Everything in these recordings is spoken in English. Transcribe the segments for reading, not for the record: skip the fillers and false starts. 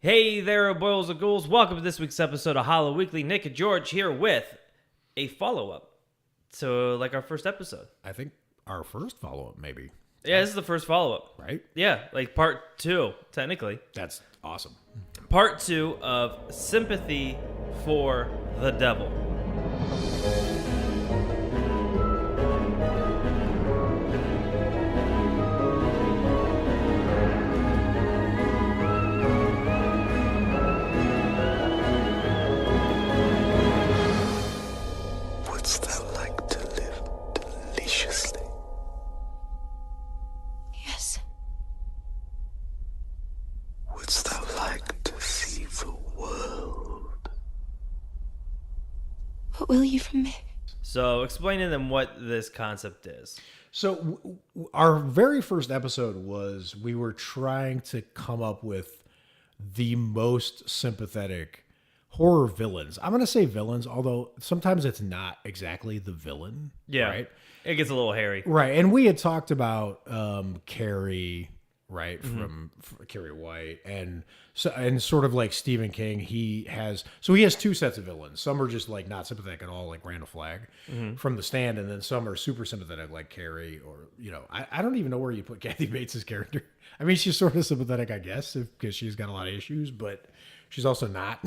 Hey there, boils and ghouls. Welcome to this week's episode of Hollow Weekly. Nick and George here with a follow-up to like our first episode. I think our first follow-up, maybe. Yeah, this is the first follow-up. Right? Yeah, like part 2, technically. That's awesome. Part 2 of Sympathy for the Devil. What will you from me? So, explain to them what this concept is. So our very first episode was we were trying to come up with the most sympathetic horror villains. I'm going to say villains, although sometimes it's not exactly the villain. Yeah. Right? It gets a little hairy. Right. And we had talked about Carrie, right, from Carrie White, and sort of like Stephen King, he has two sets of villains. Some are just like not sympathetic at all, like Randall Flagg from The Stand, and then some are super sympathetic, like Carrie, or I don't even know where you put Kathy Bates' character. I mean, she's sort of sympathetic, I guess, because she's got a lot of issues, but she's also not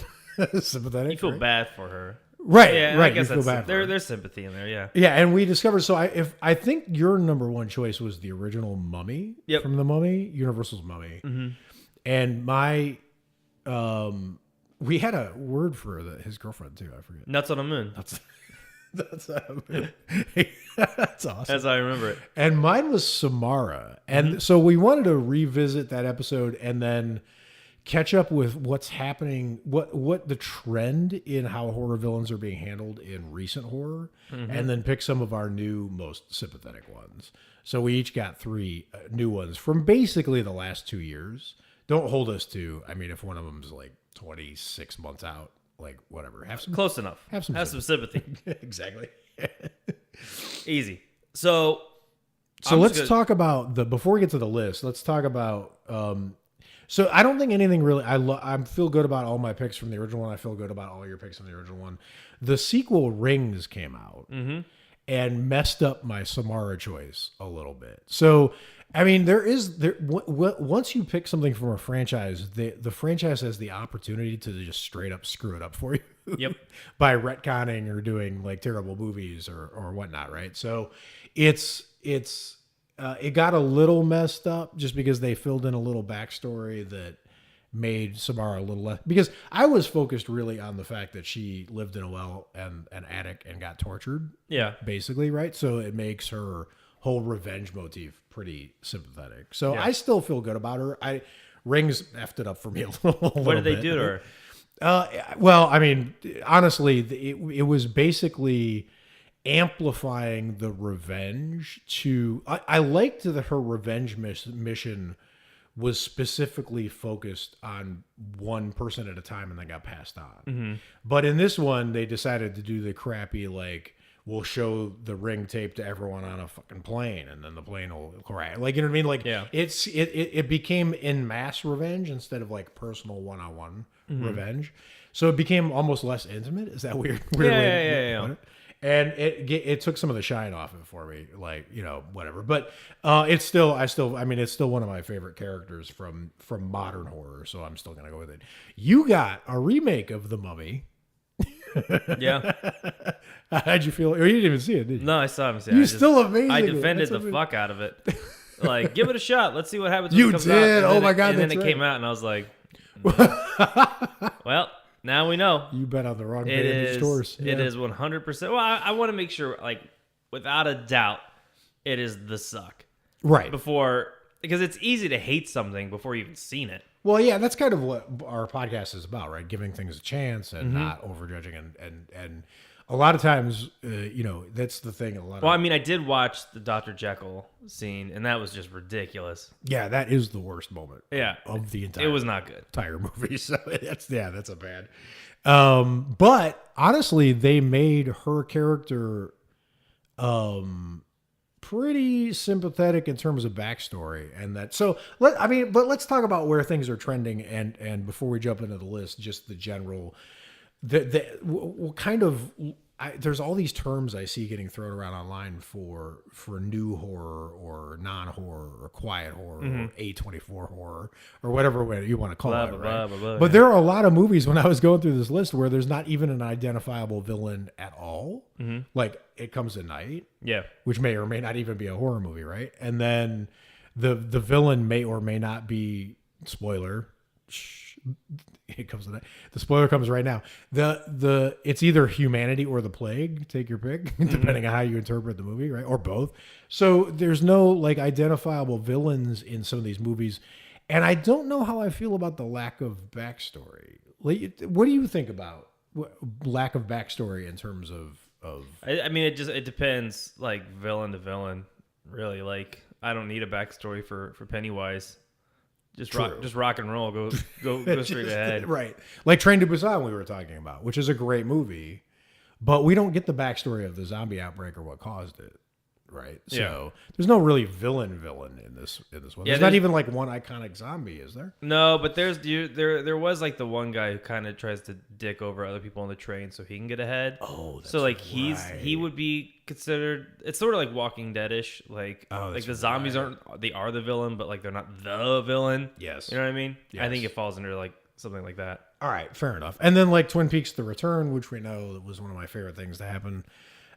sympathetic. You feel bad for her. Right, Yeah, right. I guess you feel bad. there's sympathy in there, yeah. Yeah, and we discovered. So I think your number one choice was the original Mummy from the Mummy, Universal's Mummy, and my, we had a word for his girlfriend too. I forget. Nuts on a Moon. That's awesome. As I remember it. And mine was Samara, and so we wanted to revisit that episode and then catch up with what's happening, what the trend in how horror villains are being handled in recent horror, and then pick some of our new most sympathetic ones. So we each got 3 new ones from basically the last 2 years. Don't hold us to, I mean, if one of them's like 26 months out, like whatever. Have some Close enough. Have some sympathy. Exactly. Easy. So let's talk about before we get to the list, let's talk about so I don't think anything really. I feel good about all my picks from the original one. I feel good about all your picks from the original one. The sequel Rings came out and messed up my Samara choice a little bit. So I mean, once you pick something from a franchise, the franchise has the opportunity to just straight up screw it up for you. Yep. By retconning or doing like terrible movies or whatnot, right? So it got a little messed up just because they filled in a little backstory that made Samara a little less. Because I was focused really on the fact that she lived in a well and an attic and got tortured. Yeah. Basically, right? So it makes her whole revenge motif pretty sympathetic. So I still feel good about her. Rings effed it up for me a little What did they bit. do to her? Well, I mean, honestly, it was basically amplifying the revenge to I liked that her revenge mission was specifically focused on one person at a time and then got passed on. But in this one, they decided to do the crappy, like, we'll show the ring tape to everyone on a fucking plane and then the plane will crash. Like, you know what I mean? Like, it became in mass revenge instead of like personal one-on-one revenge. So it became almost less intimate. Is that weird? Yeah. And it took some of the shine off it for me, like, whatever. But it's still one of my favorite characters from modern horror, so I'm still gonna go with it. You got a remake of The Mummy. Yeah. How'd you feel? Or you didn't even see it, did you? No, I still haven't seen it. You're still amazing. I defended the fuck out of it. Like, give it a shot. Let's see what happens when You it comes did? out. Oh my God, And then that's it right. came out, and I was like, well, now we know. You bet on the wrong It band of is. stores. It is 100%. Well, I want to make sure, like, without a doubt, it is the suck. Right. Because it's easy to hate something before you've even seen it. Well, yeah, that's kind of what our podcast is about, right? Giving things a chance and not overjudging, and a lot of times, that's the thing. Well, I mean, I did watch the Dr. Jekyll scene, and that was just ridiculous. Yeah, that is the worst moment. Yeah, of the entire. It was not good. Entire movie. So that's a bad. But honestly, they made her character pretty sympathetic in terms of backstory, and that. So but let's talk about where things are trending, and before we jump into the list, just the general, what kind of. There's all these terms I see getting thrown around online for new horror or non-horror or quiet horror or A24 horror or whatever way you want to call it. Right? Blah, blah, blah, but there are a lot of movies when I was going through this list where there's not even an identifiable villain at all. Like It Comes at Night, which may or may not even be a horror movie, right? And then the villain may or may not be, spoiler. It comes to that. The spoiler comes right now. It's either humanity or the plague. Take your pick, depending on how you interpret the movie, right? Or both. So there's no like identifiable villains in some of these movies, and I don't know how I feel about the lack of backstory. What do you think about lack of backstory in terms of? I mean, it depends, like villain to villain, really. Like I don't need a backstory for Pennywise. Just rock and roll. Go straight ahead. Right. Like Train to Busan we were talking about, which is a great movie, but we don't get the backstory of the zombie outbreak or what caused it. Right. So there's no really villain in this one. There's not even like one iconic zombie, is there? No, but there was like the one guy who kind of tries to dick over other people on the train so he can get ahead. Oh, that's so like right. he would be considered. It's sort of like Walking Dead-ish. Like the zombies they are the villain, but like they're not the villain. Yes. You know what I mean? Yes. I think it falls under like something like that. All right, fair enough. And then like Twin Peaks: The Return, which we know was one of my favorite things to happen.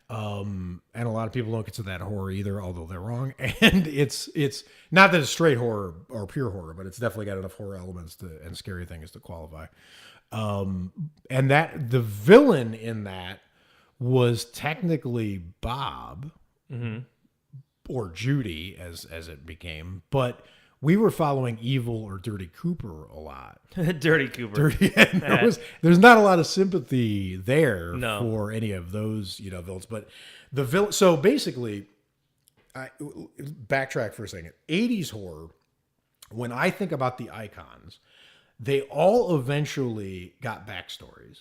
And a lot of people don't consider that horror either, although they're wrong. And it's not that it's straight horror or pure horror, but it's definitely got enough horror elements and scary things to qualify. And that the villain in that was technically Bob or Judy as it became, but we were following Evil or Dirty Cooper a lot. Dirty Cooper. There's not a lot of sympathy there for any of those, villains. But the villain. So basically, backtrack for a second. 80s horror. When I think about the icons, they all eventually got backstories.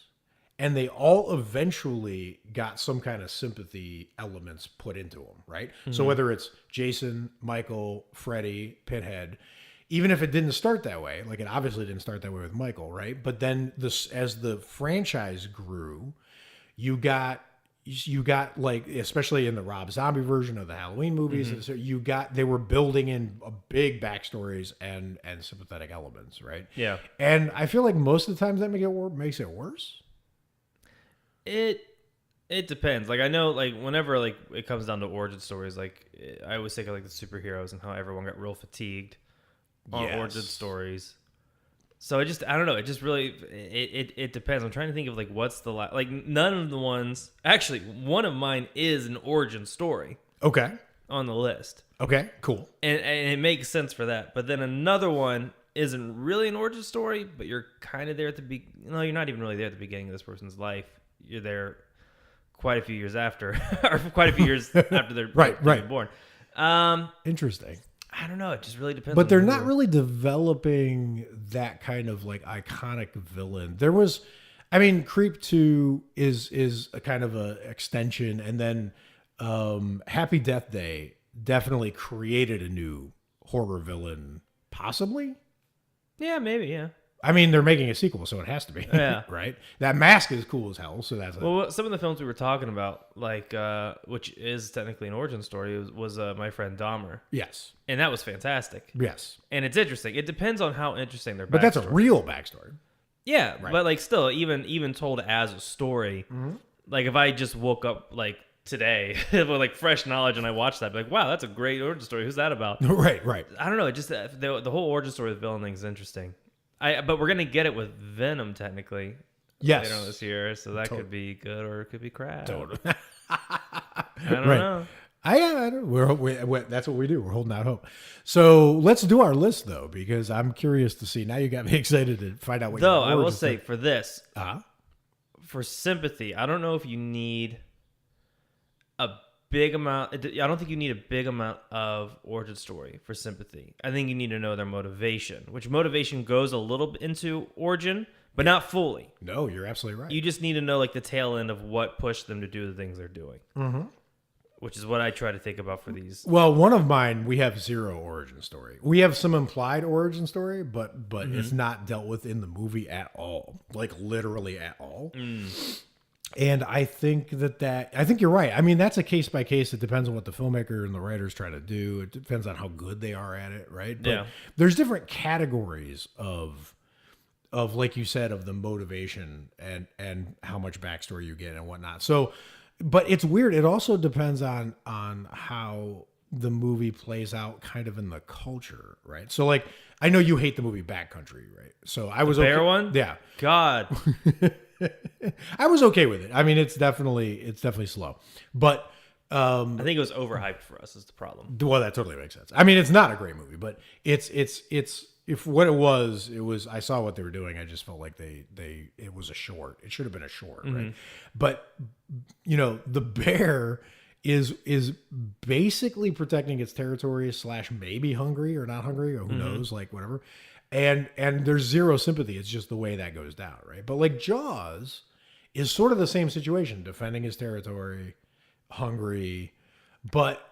And they all eventually got some kind of sympathy elements put into them, right? So whether it's Jason, Michael, Freddy, Pinhead, even if it didn't start that way, like it obviously didn't start that way with Michael, right? But then as the franchise grew, you got like, especially in the Rob Zombie version of the Halloween movies, they were building in a big backstories and sympathetic elements, right? Yeah. And I feel like most of the times that makes it worse. It depends. Like I know, like whenever like it comes down to origin stories, like I always think of like the superheroes and how everyone got real fatigued on origin stories. So I don't know. It just really it depends. I'm trying to think of like what's the like none of the ones. Actually, one of mine is an origin story. Okay. On the list. Okay. Cool. And it makes sense for that. But then another one isn't really an origin story, but you're kind of there at the you're not even really there at the beginning of this person's life. You're there quite a few years after, or quite a few years after they're right born. Interesting. I don't know. It just really depends. But they're not really developing that kind of like iconic villain. There was, Creep 2 is a kind of a extension, and then Happy Death Day definitely created a new horror villain, possibly. Yeah, maybe. Yeah. They're making a sequel, so it has to be. Yeah. Right? That mask is cool as hell, so that's... Well, some of the films we were talking about, like, which is technically an origin story, was My Friend Dahmer. Yes. And that was fantastic. Yes. And it's interesting. It depends on how interesting their backstory. But that's a real backstory. Yeah, right. But, like, still, even told as a story, like, if I just woke up, like, today with, like, fresh knowledge and I watched that, I'd be like, wow, that's a great origin story. Who's that about? Right. I don't know. It just, the whole origin story of the villain thing is interesting. But we're gonna get it with Venom technically. Yes. Later this year, so that could be good or it could be crap. Totally. I don't know. I don't. That's what we do. We're holding out hope. So let's do our list though, because I'm curious to see. Now you got me excited to find out what. Though I will say for this, for Sympathy, I don't know if you need a big amount. I don't think you need a big amount of origin story for Sympathy. I think you need to know their motivation, which motivation goes a little bit into origin, but not fully. No, you're absolutely right. You just need to know like the tail end of what pushed them to do the things they're doing. which is what I try to think about for these. Well, one of mine, we have zero origin story. We have some implied origin story, but it's not dealt with in the movie at all, like literally at all. And I think I think you're right. I mean, that's a case by case. It depends on what the filmmaker and the writers try to do. It depends on how good they are at it, right? But there's different categories of like you said, of the motivation and how much backstory you get and whatnot. So, but it's weird. It also depends on how the movie plays out kind of in the culture, right? So like, I know you hate the movie Backcountry, right? So I was the bear one? Yeah. God. I was okay with it. I mean, it's definitely slow, but I think it was overhyped for us is the problem. well, that totally makes sense. I mean, it's not a great movie, but it's if what it was, I saw what they were doing. I just felt like it was a short. It should have been a short, right? But you know, the bear is basically protecting its territory / maybe hungry or not hungry or who knows, like whatever. And there's zero sympathy. It's just the way that goes down, right? But like Jaws is sort of the same situation, defending his territory, hungry, but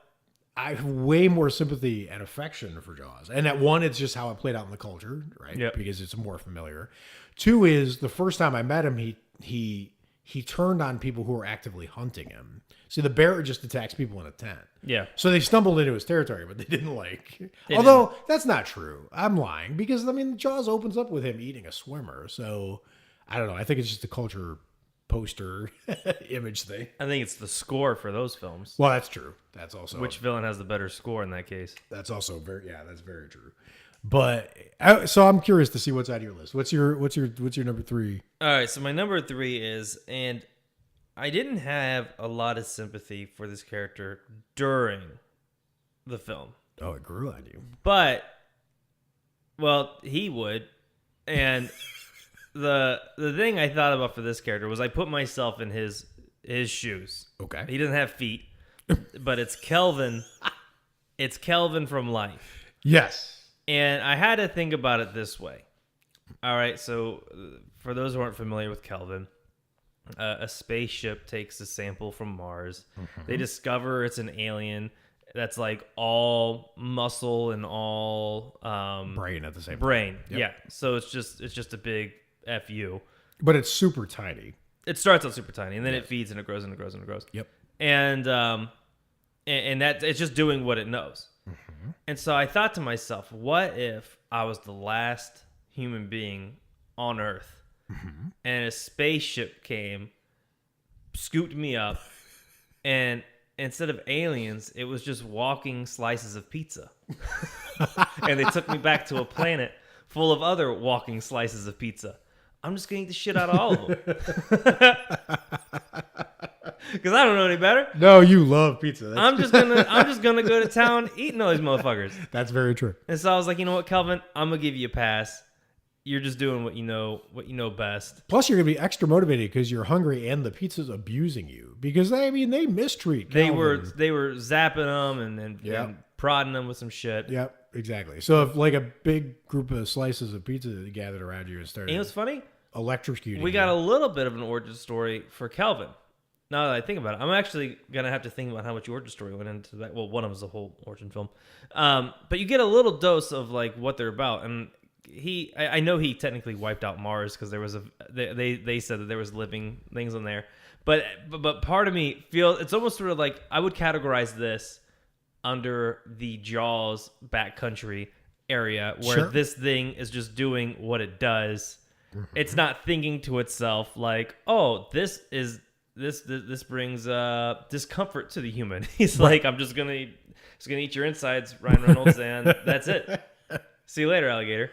I have way more sympathy and affection for Jaws. And at one, it's just how it played out in the culture, right? Yep. Because it's more familiar. Two is the first time I met him, he turned on people who were actively hunting him. See, the bear just attacks people in a tent. Yeah. So they stumbled into his territory, but they didn't Although that's not true. I'm lying because I mean, Jaws opens up with him eating a swimmer. So I don't know. I think it's just a culture poster image thing. I think it's the score for those films. Well, that's true. That's also which villain has the better score in that case. That's also that's very true. But so I'm curious to see what's on your list. What's your number 3? All right, so my number 3 is, and I didn't have a lot of sympathy for this character during the film. Oh, it grew on you. But, well, he would. And the thing I thought about for this character was I put myself in his shoes. Okay. He doesn't have feet, but it's Kelvin. It's Kelvin from Life. Yes. And I had to think about it this way. All right, so for those who aren't familiar with Kelvin, a spaceship takes a sample from Mars. They discover it's an alien that's like all muscle and all brain at the same brain. time. Yep. Yeah. So it's just a big fu. But it's super tiny. It starts out super tiny, and then it feeds and it grows and it grows and it grows. Yep. And that it's just doing what it knows. And so I thought to myself, what if I was the last human being on Earth, and a spaceship came, scooped me up, and instead of aliens, it was just walking slices of pizza. And they took me back to a planet full of other walking slices of pizza. I'm just going to eat the shit out of all of them. Because I don't know any better. No, you love pizza. I'm just gonna go to town eating all these motherfuckers. That's very true. And so I was like, you know what, Kelvin, I'm gonna give you a pass. You're just doing what you know best. Plus, you're gonna be extra motivated because you're hungry and the pizza's abusing you. Because I mean, they mistreat Kelvin. They were zapping them and prodding them with some shit. Yep, exactly. So if like a big group of slices of pizza gathered around you and started, you know what's funny? Electrocuting. We got a little bit of an origin story for Kelvin. Now that I think about it, I'm actually going to have to think about how much origin story went into that. Well, one of them is a whole origin film. But you get a little dose of like what they're about. And I know he technically wiped out Mars because there was they said that there was living things on there. But part of me feels it's almost sort of like I would categorize this under the Jaws backcountry area where this thing is just doing what it does. It's not thinking to itself like, oh, this brings discomfort to the human. He's like, I'm just gonna eat your insides, Ryan Reynolds, and that's it. See you later, alligator.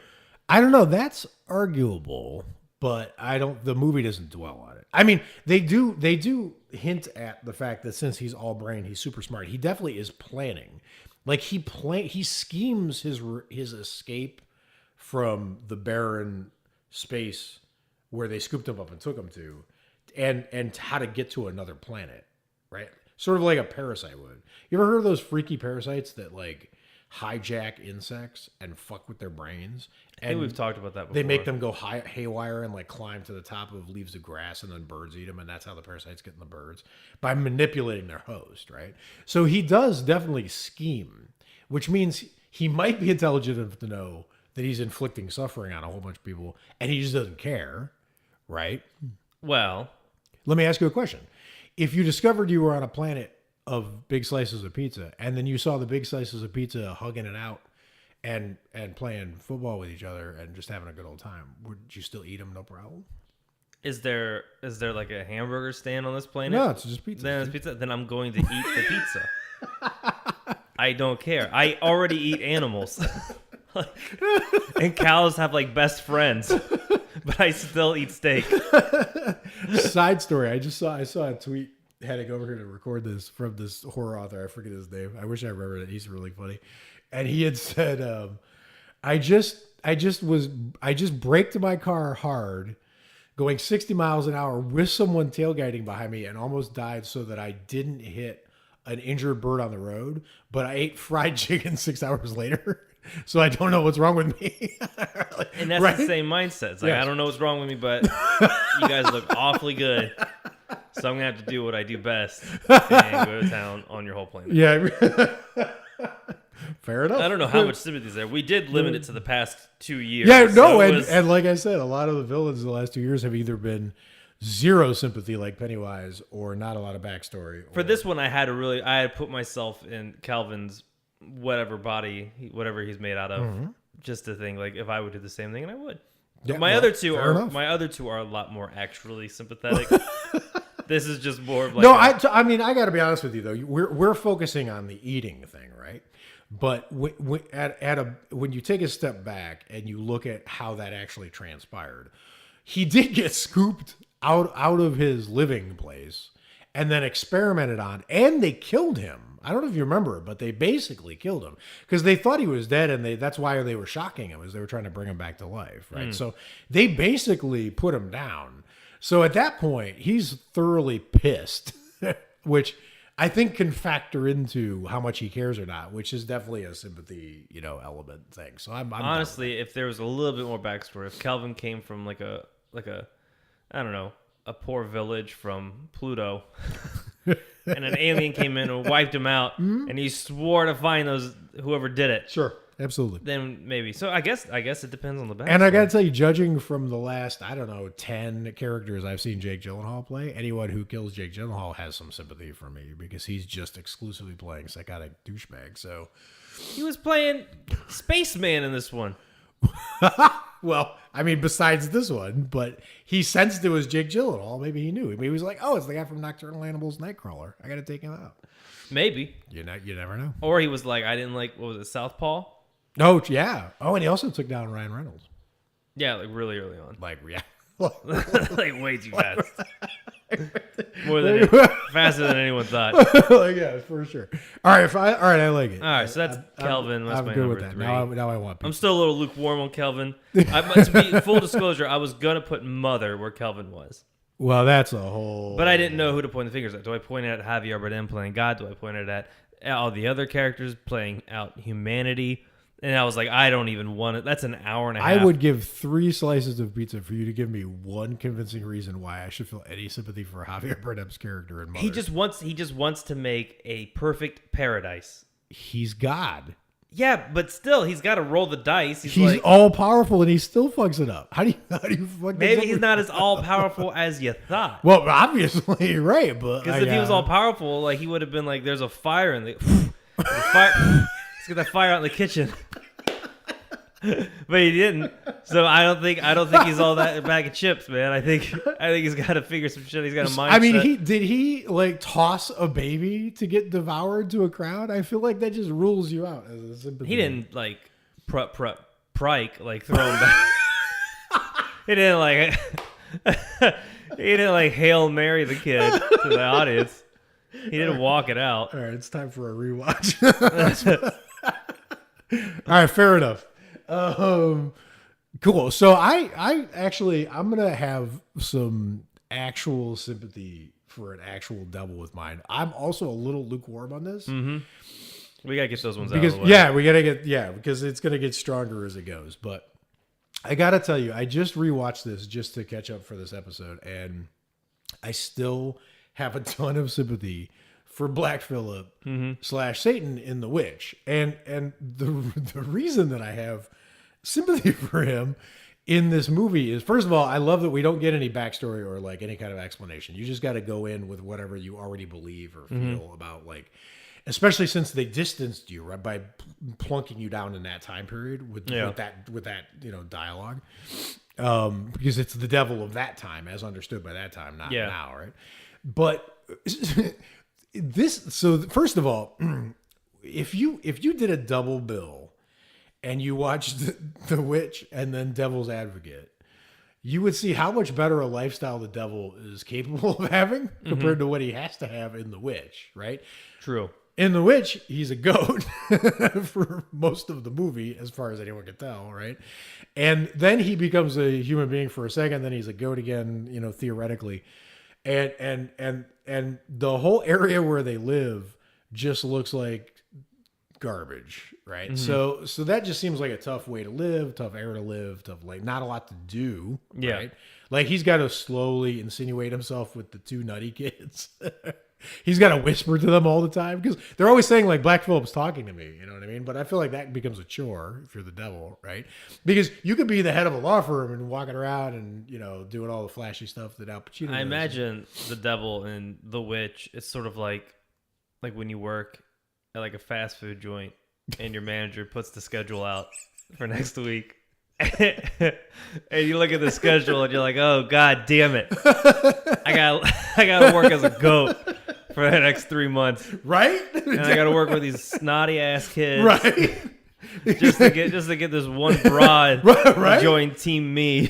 I don't know. That's arguable, but the movie doesn't dwell on it. I mean, they do hint at the fact that since he's all brain, he's super smart. He definitely is planning. Like he schemes his escape from the barren space where they scooped him up and took him to. And how to get to another planet, right? Sort of like a parasite would. You ever heard of those freaky parasites that like hijack insects and fuck with their brains. I think we've talked about that before. They make them go haywire and like climb to the top of leaves of grass, and then birds eat them, and that's how the parasites get in the birds, by manipulating their host, right? So he does definitely scheme, which means he might be intelligent enough to know that he's inflicting suffering on a whole bunch of people, and he just doesn't care, right? Well, let me ask you a question. If you discovered you were on a planet of big slices of pizza, and then you saw the big slices of pizza hugging it out and playing football with each other and just having a good old time, would you still eat them, no problem? Is there like a hamburger stand on this planet? No, it's just pizza. Then it's pizza. Then I'm going to eat the pizza. I don't care. I already eat animals. And cows have like best friends, but I still eat steak. Side story. I saw a tweet heading over here to record this from this horror author. I forget his name. I wish I remembered it. He's really funny. And he had said, I just braked my car hard, going 60 miles an hour with someone tailgating behind me, and almost died so that I didn't hit an injured bird on the road, but I ate fried chicken 6 hours later. So I don't know what's wrong with me. And that's the same mindset. It's like, yes. I don't know what's wrong with me, but you guys look awfully good. So I'm going to have to do what I do best and go to town on your whole planet. Yeah. Fair enough. I don't know how much sympathy is there. We did limit it to the past 2 years. Yeah, no, so and like I said, a lot of the villains in the last 2 years have either been zero sympathy like Pennywise or not a lot of backstory. For this one, I had put myself in Calvin's whatever body, whatever he's made out of, just to think like if I would do the same thing, and I would. Yeah, my other two are a lot more actually sympathetic. This is just more of like I mean, I got to be honest with you though. We're focusing on the eating thing, right? But when you take a step back and you look at how that actually transpired, he did get scooped out of his living place and then experimented on, and they killed him. I don't know if you remember, but they basically killed him because they thought he was dead, and that's why they were shocking him, as they were trying to bring him back to life, right? So they basically put him down. So at that point, he's thoroughly pissed, which I think can factor into how much he cares or not, which is definitely a sympathy, element thing. So I'm honestly, if there was a little bit more backstory, if Calvin came from like a I don't know, a poor village from Pluto, and an alien came in and wiped him out, and he swore to find whoever did it. Sure, absolutely. Then maybe. So I guess it depends on the backstory. And I got to tell you, judging from the last 10 characters I've seen Jake Gyllenhaal play, anyone who kills Jake Gyllenhaal has some sympathy for me because he's just exclusively playing psychotic douchebag. So he was playing Spaceman in this one. Well, I mean, besides this one, but he sensed it was Jake Gyllenhaal. Maybe he knew. Maybe he was like, "Oh, it's the guy from Nocturnal Animals Nightcrawler. I got to take him out." Maybe. You never know. Or he was like, I didn't like, what was it, Southpaw? Oh, yeah. Oh, and he also took down Ryan Reynolds. Yeah, like really early on. Like, yeah. Like way too fast. Faster than anyone thought. Like, yeah, for sure. All right, I like it. All right, so that's Kelvin. That's my number 3. Now I want pizza. I'm still a little lukewarm on Kelvin. To be full disclosure, I was gonna put Mother where Kelvin was. Well, that's a whole. But I didn't know who to point the fingers at. Do I point it at Javier Bardem playing God? Do I point it at all the other characters playing out humanity? And I was like, I don't even want it. That's an hour and a half. I would give 3 slices of pizza for you to give me one convincing reason why I should feel any sympathy for Javier Bardem's character in Mother. He just wants to make a perfect paradise. He's God. Yeah, but still, he's got to roll the dice. He's like, all powerful, and he still fucks it up. How do you fuck? Maybe he's not as all powerful as you thought. Well, obviously, right? But because if he was all powerful, like he would have been like, "There's a fire in the fire." Let's get that fire out in the kitchen. But he didn't. So I don't think he's all that a bag of chips, man. I think he's got to figure some shit. He's got a mindset. I mean, did he like toss a baby to get devoured to a crowd? I feel like that just rules you out as a sympathy. He didn't like prike like throw him back. He didn't like Hail Mary the kid to the audience. He didn't walk it out. All right, it's time for a rewatch. All right, fair enough. Cool. So I'm gonna have some actual sympathy for an actual devil with mine. I'm also a little lukewarm on this. We gotta get those ones out of the way. Because it's gonna get stronger as it goes. But I gotta tell you, I just rewatched this just to catch up for this episode, and I still have a ton of sympathy for Black Phillip / Satan in The Witch, and the reason that I have sympathy for him in this movie is, first of all, I love that we don't get any backstory or like any kind of explanation. You just got to go in with whatever you already believe or feel about, like, especially since they distanced you, right, by plunking you down in that time period with that dialogue, because it's the devil of that time as understood by that time, not now, right? But first of all, if you did a double bill and you watched The Witch and then Devil's Advocate, you would see how much better a lifestyle the devil is capable of having compared to what he has to have in The Witch, right? True. In The Witch, he's a goat for most of the movie, as far as anyone can tell, right? And then he becomes a human being for a second, then he's a goat again, theoretically. And the whole area where they live just looks like garbage, right? So that just seems like a tough way to live, tough area to live, tough, like, not a lot to do, right? Like, he's got to slowly insinuate himself with the two nutty kids. He's got to whisper to them all the time because they're always saying, like, Black Phillip's talking to me, you know what I mean? But I feel like that becomes a chore if you're the devil, right? Because you could be the head of a law firm and walking around and, doing all the flashy stuff that Al Pacino does. I imagine the devil and The Witch, it's sort of like when you work at like a fast food joint and your manager puts the schedule out for next week. And you look at the schedule and you're like, oh, God damn it. I gotta work as a goat for the next 3 months. Right? And I gotta work with these snotty ass kids. Right. Just to get this one broad to join Team Me.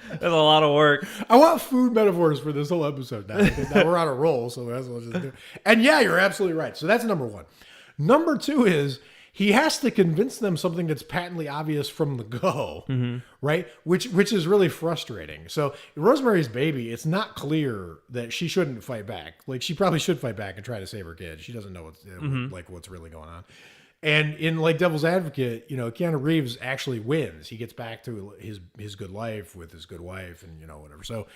That's a lot of work. I want food metaphors for this whole episode now, because now we're on a roll, so that's what we'll just do. And yeah, you're absolutely right. So that's number one. Number two is he has to convince them something that's patently obvious from the go, right? Which is really frustrating. So Rosemary's Baby, it's not clear that she shouldn't fight back. Like, she probably should fight back and try to save her kid. She doesn't know what's really going on. And in, like, Devil's Advocate, Keanu Reeves actually wins. He gets back to his good life with his good wife and, whatever. So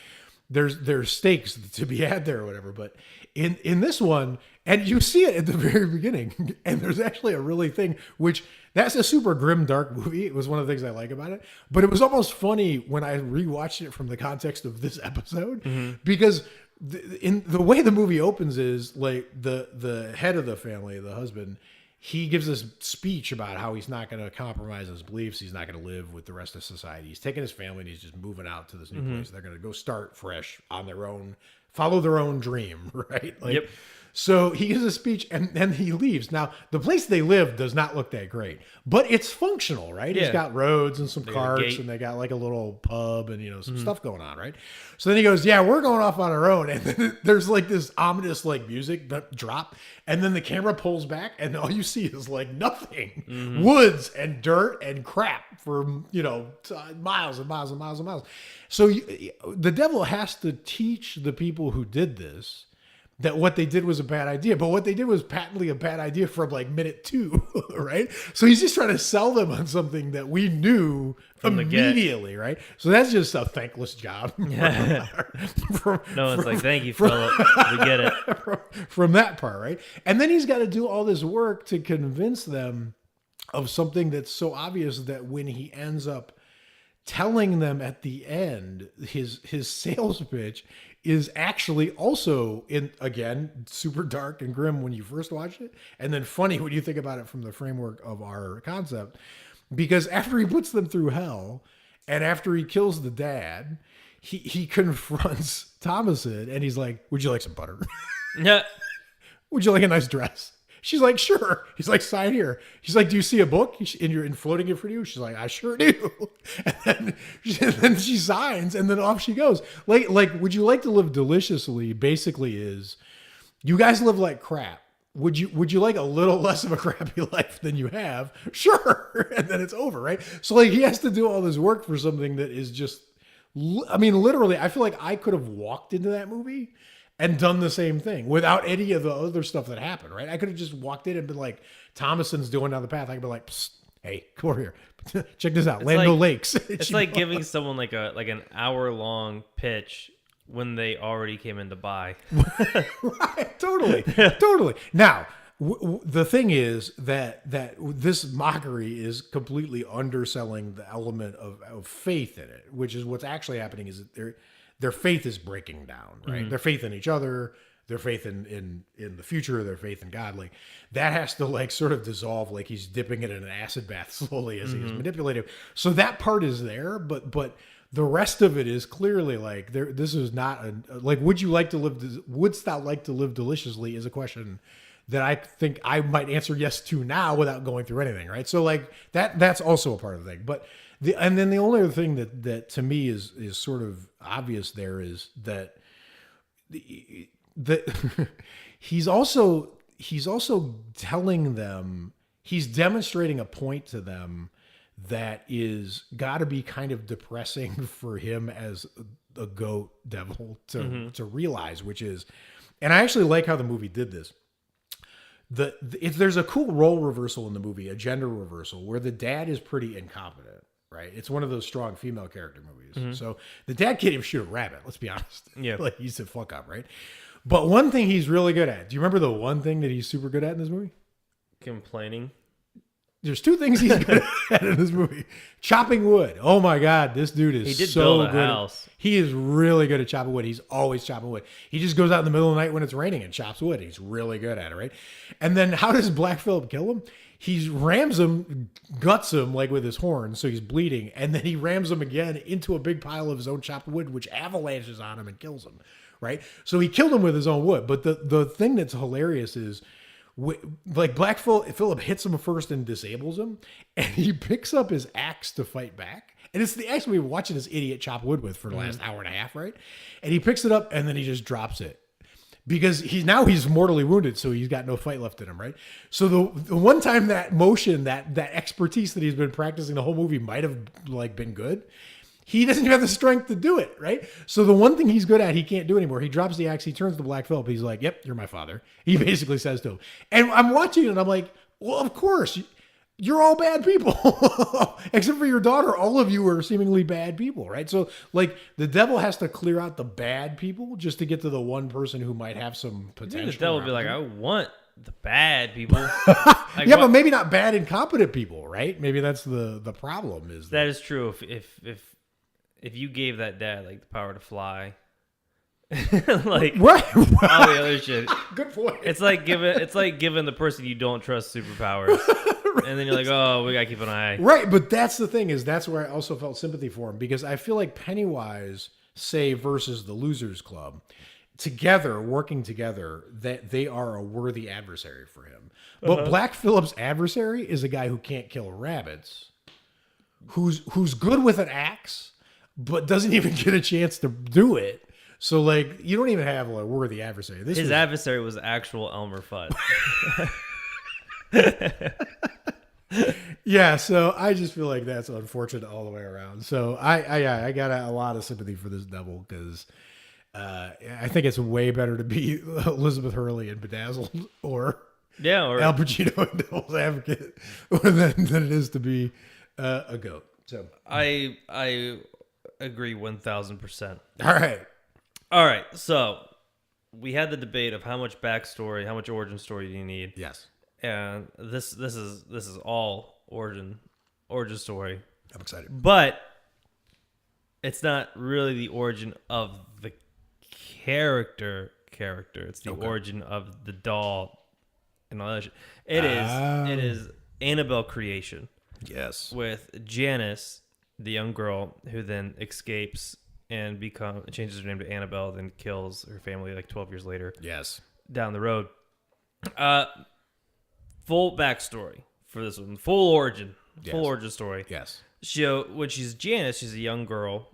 there's stakes to be had there or whatever. But in this one, and you see it at the very beginning, and there's actually a really thing, which that's a super grim, dark movie. It was one of the things I like about it. But it was almost funny when I rewatched it from the context of this episode, because in the way the movie opens is, like, the head of the family, the husband, he gives this speech about how he's not going to compromise his beliefs. He's not going to live with the rest of society. He's taking his family and he's just moving out to this new place. They're going to go start fresh on their own, follow their own dream, right? Like, so he gives a speech and then he leaves. Now, the place they live does not look that great, but it's functional, right? Yeah. He's got roads and some carts and they got like a little pub and, some stuff going on, right? So then he goes, yeah, we're going off on our own. And then there's like this ominous like music drop. And then the camera pulls back and all you see is like nothing, woods and dirt and crap for, miles and miles and miles and miles. So the devil has to teach the people who did this that what they did was a bad idea. But what they did was patently a bad idea from like minute 2, right? So he's just trying to sell them on something that we knew from immediately, right? So that's just a thankless job. It's like, thank you, Philip. We get it. From that part, right? And then he's got to do all this work to convince them of something that's so obvious that when he ends up telling them at the end, his sales pitch is actually also, again, super dark and grim when you first watch it, and then funny when you think about it from the framework of our concept, because after he puts them through hell and after he kills the dad, he confronts Thomason and he's like, would you like some butter? Yeah. Would you like a nice dress? She's like, sure. He's like, sign here. He's like, do you see a book? And you're floating in front of you? She's like, I sure do. And then she signs, and then off she goes. Like, would you like to live deliciously? Basically, is you guys live like crap. Would you like a little less of a crappy life than you have? Sure. And then it's over, right? So like he has to do all this work for something that is just, I mean, literally, I feel like I could have walked into that movie and done the same thing without any of the other stuff that happened, right? I could have just walked in and been like, Thomason's doing down the path. I could be like, psst, hey, come over here. Check this out. Lando Lakes. It's like giving someone like an hour-long pitch when they already came in to buy. Right, totally. Now, the thing is that this mockery is completely underselling the element of faith in it, which is what's actually happening is that their faith is breaking down, right? Mm-hmm. Their faith in each other, their faith in the future, their faith in God, like that has to like sort of dissolve, like he's dipping it in an acid bath slowly as he is manipulative. So that part is there, but the rest of it is clearly like there. This is not like wouldst thou like to live deliciously is a question that I think I might answer yes to now without going through anything, right? So like that's also a part of the thing. But and then the only other thing that to me is sort of obvious there is that he's also telling them, he's demonstrating a point to them that is got to be kind of depressing for him as a goat devil to realize, which is, and I actually like how the movie did this. There's a cool role reversal in the movie, a gender reversal, where the dad is pretty incompetent, right? It's one of those strong female character movies. So the dad can't even shoot a rabbit, let's be honest. Yeah. Like he's a fuck up, right? But one thing he's really good at, do you remember the one thing that he's super good at in this movie? Complaining. There's two things he's good at in this movie. Chopping wood. Oh my God, this dude is He did so build a good. house. He is really good at chopping wood. He's always chopping wood. He just goes out in the middle of the night when it's raining and chops wood. He's really good at it, right? And then how does Black Phillip kill him? He rams him, guts him like with his horn, so he's bleeding, and then he rams him again into a big pile of his own chopped wood, which avalanches on him and kills him, right? So he killed him with his own wood. But the thing that's hilarious is, like Black Phillip hits him first and disables him, and he picks up his axe to fight back. And it's the axe we've been watching this idiot chop wood with for the last hour and a half, right? And he picks it up and then he just drops it because he's mortally wounded, so he's got no fight left in him, right? So the one time that motion, that expertise that he's been practicing the whole movie might have like been good, he doesn't even have the strength to do it, right? So the one thing he's good at, he can't do anymore. He drops the axe. He turns to Black Phillip. He's like, "Yep, you're my father." He basically says to him. And I'm watching it, and I'm like, well, of course. You're all bad people. Except for your daughter, all of you are seemingly bad people, right? So, like, the devil has to clear out the bad people just to get to the one person who might have some potential. The devil would be like, I want the bad people. Like, yeah, but maybe not bad, incompetent people, right? Maybe that's the problem. That is true. If you gave that dad like the power to fly, like right. all the other shit. Good point. It's like giving the person you don't trust superpowers, right. And then you're like, oh, we gotta keep an eye. Right, but that's the thing, is that's where I also felt sympathy for him, because I feel like Pennywise, say, versus the Losers Club, working together, that they are a worthy adversary for him. But Black Phillip's adversary is a guy who can't kill rabbits, who's good with an axe, but doesn't even get a chance to do it. So, like, you don't even have a worthy adversary. His adversary was actual Elmer Fudd. Yeah, so I just feel like that's unfortunate all the way around. So I got a lot of sympathy for this devil, because I think it's way better to be Elizabeth Hurley in Bedazzled or Al Pacino in Devil's Advocate than it is to be a goat. So I agree 1,000%. All right. So we had the debate of how much backstory, how much origin story do you need? Yes. And this is all origin story. I'm excited. But it's not really the origin of the character. It's the origin of the doll and all that shit. It is Annabelle creation. Yes. With Janice, the young girl who then escapes and changes her name to Annabelle, then kills her family like 12 years later. Yes. Down the road. Full backstory for this one. Full origin story. Yes. When she's Janice, she's a young girl.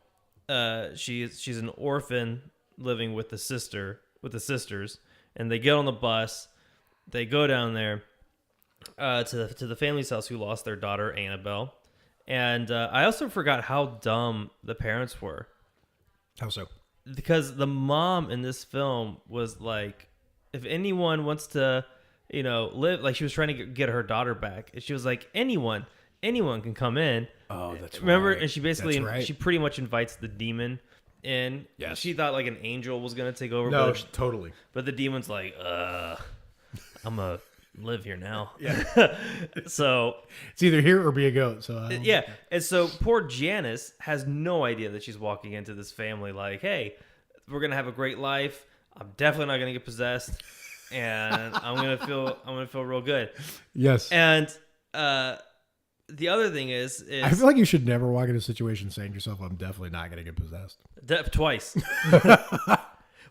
She's an orphan living with the sisters, and they get on the bus. They go down there to the family's house who lost their daughter Annabelle. And I also forgot how dumb the parents were. How so? because the mom in this film was like, if anyone wants to, live, like she was trying to get her daughter back. And she was like, anyone can come in. Oh, that's Remember? right. And she basically, That's right. she pretty much invites the demon in. Yes. She thought like an angel was going to take over. No, but, totally. but the demon's like, I'm going to live here now. Yeah. So It's either here or be a goat. So yeah. And so poor Janice has no idea that she's walking into this family like, hey, we're going to have a great life. I'm definitely not going to get possessed. And I'm going to feel real good. Yes. And, the other thing is I feel like you should never walk into a situation saying to yourself, I'm definitely not going to get possessed. Twice.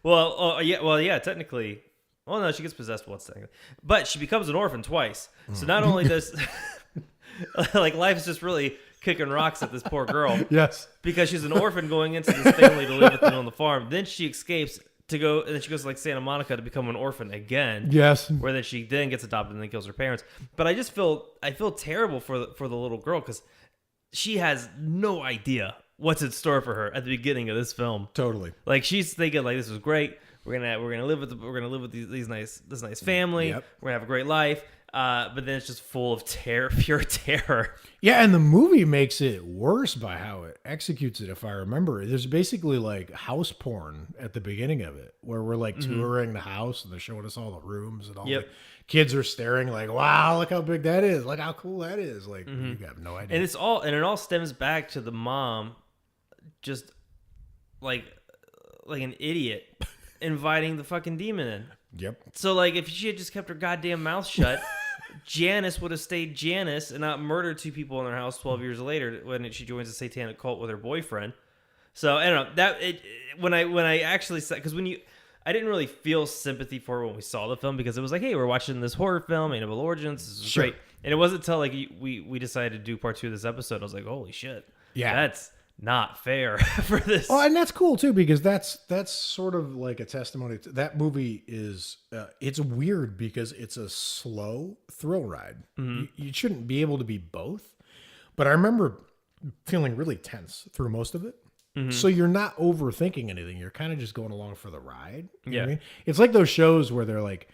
Yeah, technically. Well, no, she gets possessed once, technically. But she becomes an orphan twice. So not only does, like, life is just really kicking rocks at this poor girl. Yes. Because she's an orphan going into this family to live with them on the farm. Then she escapes to go, and then she goes to like Santa Monica to become an orphan again. Yes. Where then she then gets adopted and then kills her parents. But I feel terrible for the little girl because she has no idea what's in store for her at the beginning of this film. Totally. Like she's thinking like, this is great. We're gonna live with this nice family. Yep. We're gonna have a great life. But then it's just full of pure terror. Yeah, and the movie makes it worse by how it executes it, if I remember. There's basically like house porn at the beginning of it, where we're like touring the house and they're showing us all the rooms and all Yep. the kids are staring like, wow, look how big that is. Look how cool that is. Like, you have no idea. And it all stems back to the mom just like an idiot inviting the fucking demon in. Yep. So like if she had just kept her goddamn mouth shut, Janice would have stayed Janice and not murdered two people in their house 12 years later when she joins a satanic cult with her boyfriend. So I don't know when I actually said, because I didn't really feel sympathy for her when we saw the film because it was like, hey, we're watching this horror film, Annabelle Origins, this is great. And it wasn't until like we decided to do part 2 of this episode, I was like, holy shit, Yeah. that's not fair for this. Oh, and that's cool too, because that's sort of like a testimony to, that movie is it's weird because it's a slow thrill ride. You shouldn't be able to be both, but I remember feeling really tense through most of it. So you're not overthinking anything. You're kind of just going along for the ride. You know what I mean? It's like those shows where they're like,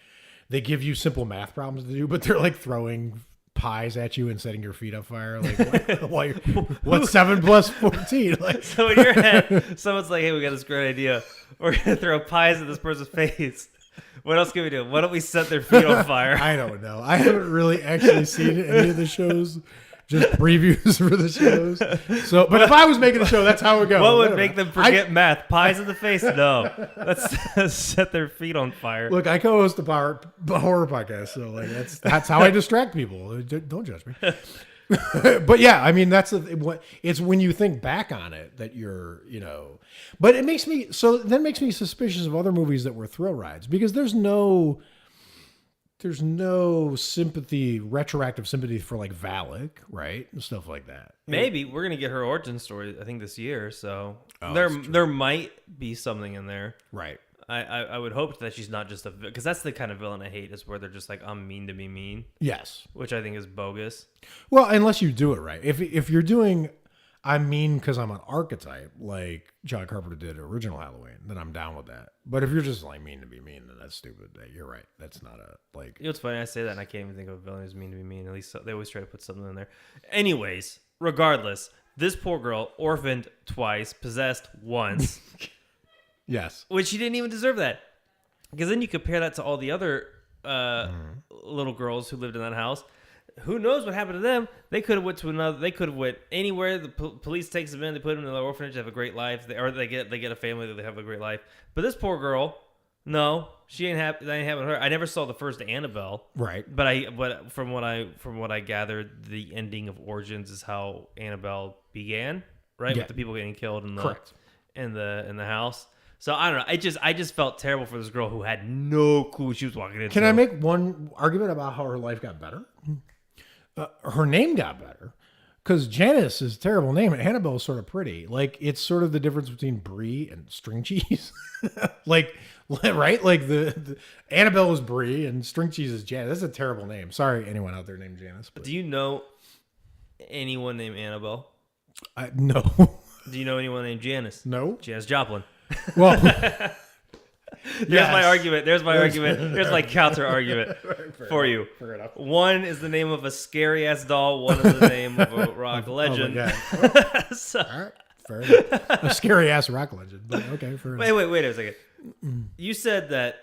they give you simple math problems to do, but they're like throwing pies at you and setting your feet on fire. Like, while you're, what's 7 plus 14? Like, So in your head, someone's like, hey, we got this great idea. We're going to throw pies in this person's face. What else can we do? Why don't we set their feet on fire? I don't know. I haven't really actually seen any of the shows. Just previews for the shows. So, but if I was making a show, that's how it would go. What would make them forget math? Pies in the face? No. Let's set their feet on fire. Look, I co-host a horror podcast, so like that's how I distract people. Don't judge me. But yeah, I mean it's when you think back on it that you're, but it makes me suspicious of other movies that were thrill rides because there's no sympathy, retroactive sympathy for like Valak, right? And stuff like that. Maybe we're gonna get her origin story, I think, this year. So Oh, there might be something in there. Right. I would hope that she's not just because that's the kind of villain I hate is where they're just like, I'm mean to be mean. Yes. Which I think is bogus. Well, unless you do it right. If you're doing I'm mean because I'm an archetype, like John Carpenter did original Halloween, then I'm down with that. But if you're just like mean to be mean, then that's stupid. You're right. That's not a like. It's funny I say that and I can't even think of a villain who's mean to be mean. At least they always try to put something in there. Anyways, regardless, this poor girl orphaned twice, possessed once. Yes. Which she didn't even deserve that. Because then you compare that to all the other little girls who lived in that house. Who knows what happened to them? They could have went to another. They could have went anywhere. The police takes them in. They put them in the orphanage. They have a great life. They get a family. They have a great life. But this poor girl, no, she ain't happy. That ain't happening to her. I never saw the first Annabelle. Right. But from what I gathered, the ending of Origins is how Annabelle began. Right. Yeah. With the people getting killed in the Correct. in the house. So I don't know. I just felt terrible for this girl who had no clue she was walking into. Can I make one argument about how her life got better? Her name got better because Janice is a terrible name and Annabelle is sort of pretty. Like it's sort of the difference between brie and string cheese. like, right? Like the Annabelle is brie and string cheese is Janice. That's a terrible name. Sorry, anyone out there named Janice. But do you know anyone named Annabelle? No. Do you know anyone named Janice? No. Janis Joplin. Well, There's my argument. There's my argument. There's my counter argument for you. Fair enough. One is the name of a scary ass doll. One is the name of a rock legend. So, all right, fair enough. A scary ass rock legend. But okay, fair enough. Wait a second. You said that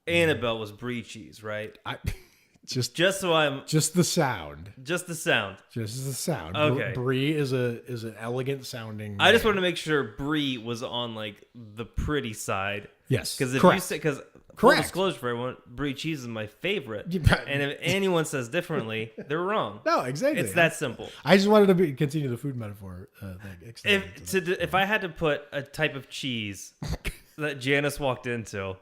Annabelle was brie cheese, right? Just the sound. Just the sound. Just the sound. Okay. Brie is an elegant sounding. I just wanted to make sure brie was on like the pretty side. Yes, because if correct. you say, because full disclosure for everyone, brie cheese is my favorite, and if anyone says differently, they're wrong. No, exactly. It's that simple. I just wanted to continue the food metaphor thing. If I had to put a type of cheese that Janice walked into.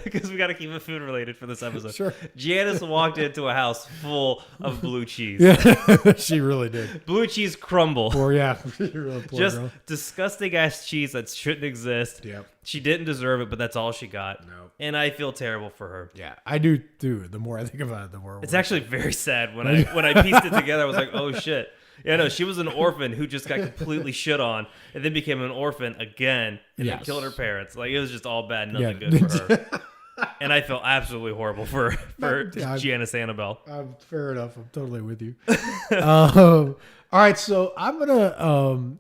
Because we got to keep it food related for this episode. Sure. Janice walked into a house full of blue cheese. Yeah, she really did. Blue cheese crumble. Or really just disgusting ass cheese that shouldn't exist. Yep. She didn't deserve it, but that's all she got. No. And I feel terrible for her. Yeah, I do too. The more I think about it, the more it's actually very sad. When I pieced it together, I was like, oh shit. Yeah, no, she was an orphan who just got completely shit on and then became an orphan again and then killed her parents. Like, it was just all bad, nothing good for her. And I felt absolutely horrible for Janice Annabelle. Fair enough. I'm totally with you. All right, so I'm gonna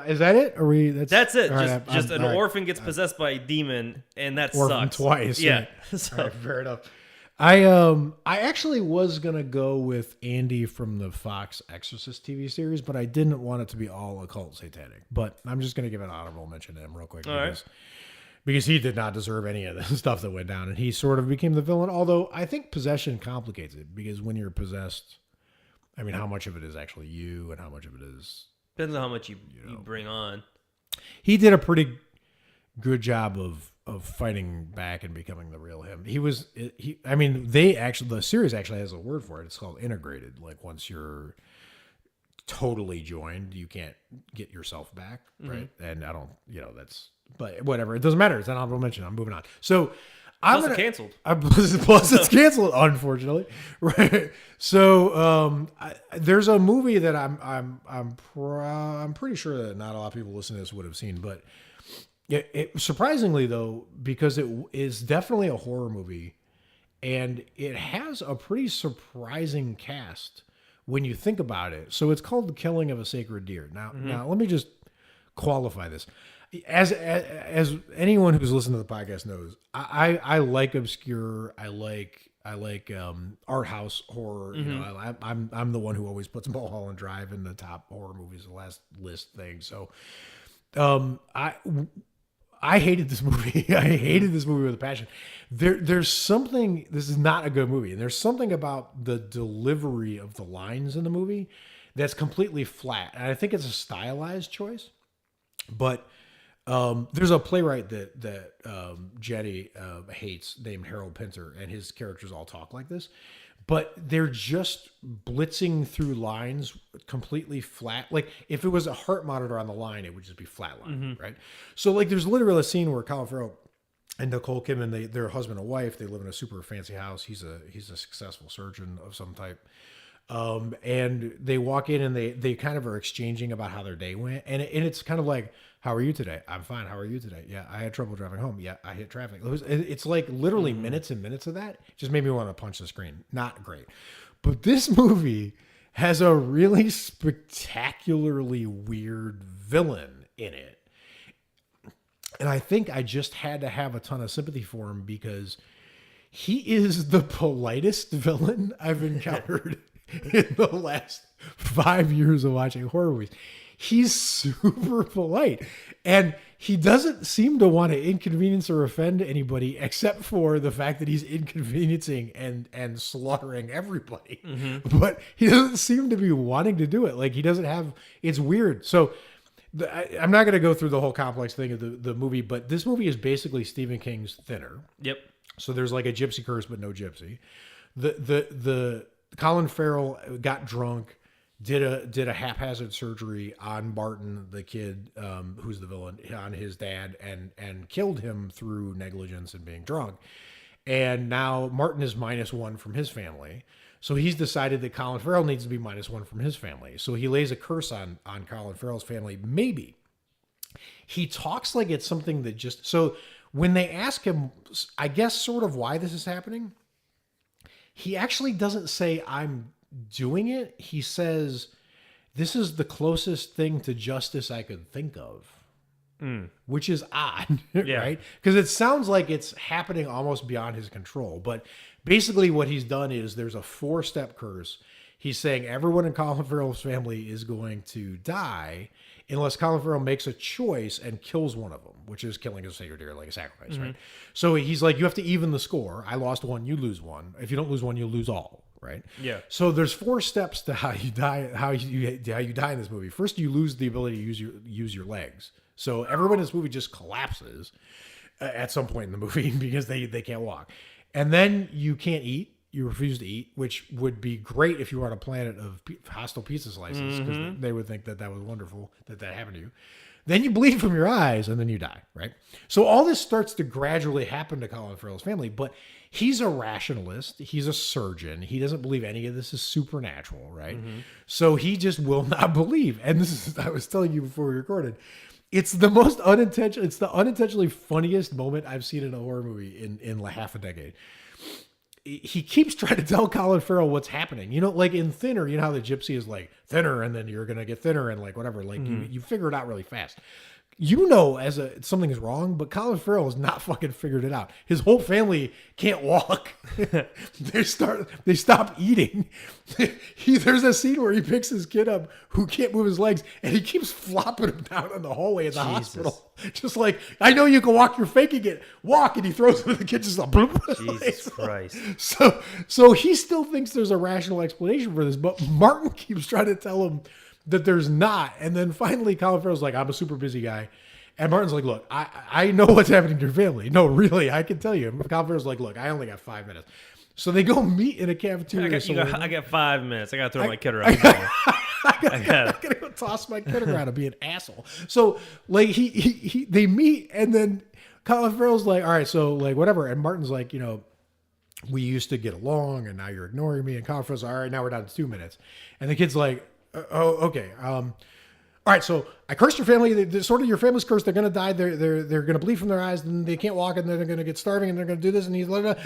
is that it? That's it. Right, just an orphan gets possessed by a demon, and that orphan sucks. Twice. Yeah. Right. So. All right, fair enough. I actually was gonna go with Andy from the Fox Exorcist TV series, but I didn't want it to be all occult satanic. But I'm just gonna give an honorable mention to him real quick. Because he did not deserve any of the stuff that went down, and he sort of became the villain. Although I think possession complicates it, because when you're possessed, I mean, how much of it is actually you, and how much of it is depends on how much you bring on. He did a pretty good job of fighting back and becoming the real him. The series actually has a word for it. It's called integrated. Like, once you're totally joined, you can't get yourself back, right? And I don't, but whatever. It doesn't matter. It's an honorable mention. I'm moving on. So it's canceled. Plus it's canceled, unfortunately. Right. So there's a movie that I'm pretty sure that not a lot of people listening to this would have seen, but it surprisingly though, because it is definitely a horror movie, and it has a pretty surprising cast when you think about it. So it's called The Killing of a Sacred Deer. Now let me just qualify this. As anyone who's listened to the podcast knows, I like obscure. I like art house horror. I'm the one who always puts Mulholland Drive in the top horror movies, the last list thing. So, I hated this movie. I hated this movie with a passion. There's something. This is not a good movie, and there's something about the delivery of the lines in the movie that's completely flat. And I think it's a stylized choice, but. There's a playwright that Jenny hates named Harold Pinter, and his characters all talk like this, but they're just blitzing through lines completely flat. Like, if it was a heart monitor on the line, it would just be flat line, right? So, like, there's literally a scene where Colin Farrell and Nicole Kidman, they're husband and wife. They live in a super fancy house. He's a successful surgeon of some type. And they walk in and they kind of are exchanging about how their day went. And it's kind of like, how are you today? I'm fine. How are you today? Yeah, I had trouble driving home. Yeah, I hit traffic. It's like literally minutes and minutes of that. It just made me want to punch the screen. Not great. But this movie has a really spectacularly weird villain in it. And I think I just had to have a ton of sympathy for him, because he is the politest villain I've encountered in the last 5 years of watching horror movies. He's super polite, and he doesn't seem to want to inconvenience or offend anybody, except for the fact that he's inconveniencing and slaughtering everybody. But he doesn't seem to be wanting to do it. Like, he doesn't have, it's weird. So I'm not going to go through the whole complex thing of the movie, but this movie is basically Stephen King's Thinner. Yep. So there's like a gypsy curse, but no gypsy. The Colin Farrell got drunk, did a haphazard surgery on Barton, the kid who's the villain, on his dad, and killed him through negligence and being drunk. And now Martin is -1 from his family. So he's decided that Colin Farrell needs to be -1 from his family. So he lays a curse on Colin Farrell's family, maybe he talks like it's something that just so when they ask him, I guess sort of why this is happening, he actually doesn't say I'm doing it. He says this is the closest thing to justice I could think of. Which is odd, right? Because it sounds like it's happening almost beyond his control. But basically what he's done is there's a 4-step curse. He's saying everyone in Colin Farrell's family is going to die unless Colin Farrell makes a choice and kills one of them, which is killing a sacred deer, like a sacrifice, right? So he's like, you have to even the score. I lost one, you lose one. If you don't lose one, you lose all, right? Yeah. So there's 4 steps to how you die. How you die in this movie. First, you lose the ability to use your legs. So everyone in this movie just collapses at some point in the movie because they can't walk, and then you can't eat. You refuse to eat, which would be great if you were on a planet of hostile pizza slices, because they would think that was wonderful that happened to you. Then you bleed from your eyes, and then you die, right? So all this starts to gradually happen to Colin Farrell's family, but he's a rationalist. He's a surgeon. He doesn't believe any of this is supernatural, right? So he just will not believe. And this is, I was telling you before we recorded, it's the most unintentional, it's the unintentionally funniest moment I've seen in a horror movie in like half a decade. He keeps trying to tell Colin Farrell what's happening. You know, like in Thinner, you know how the gypsy is like thinner and then you're going to get thinner and like whatever. Like you figure it out really fast. You know, something is wrong, but Colin Farrell has not fucking figured it out. His whole family can't walk. They stop eating. There's a scene where he picks his kid up who can't move his legs, and he keeps flopping him down in the hallway at the hospital. Just like, I know you can walk, you're faking it. Walk, and he throws him in the kitchen. Just like, Jesus Christ. So he still thinks there's a rational explanation for this, but Martin keeps trying to tell him that there's not. And then finally Colin Farrell's like, I'm a super busy guy. And Martin's like, look, I know what's happening to your family. No, really, I can tell you. Colin Farrell's like, look, I only got 5 minutes. So they go meet in a cafeteria. I got 5 minutes. I got to throw my kid around. I gotta go toss my kid around and be an asshole. So like they meet, and then Colin Farrell's like, all right, so like whatever. And Martin's like, you know, we used to get along and now you're ignoring me. And Colin Farrell's like, all right, now we're down to 2 minutes. And the kid's like, oh, okay. All right, so I cursed your family. They're sort of your family's cursed. They're gonna die. They're gonna bleed from their eyes, and they can't walk, and they're gonna get starving, and they're gonna do this. And he's like,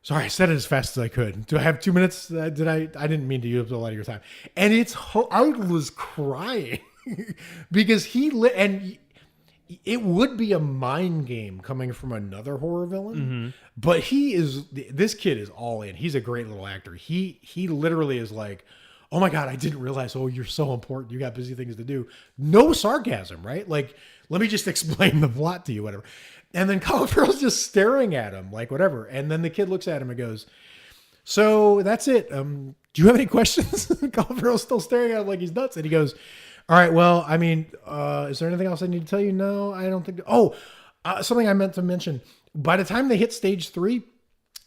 sorry, I said it as fast as I could. Do I have 2 minutes? I didn't mean to use a lot of your time. And I was crying because and it would be a mind game coming from another horror villain, but this kid is all in. He's a great little actor. He literally is like, oh my God, I didn't realize, oh, you're so important. You got busy things to do. No sarcasm, right? Like, let me just explain the plot to you, whatever. And then Colin Farrell's just staring at him, like whatever. And then the kid looks at him and goes, so that's it. Do you have any questions? Colin Farrell's still staring at him like he's nuts. And he goes, all right, well, I mean, is there anything else I need to tell you? No, I don't think. Something I meant to mention. By the time they hit stage 3,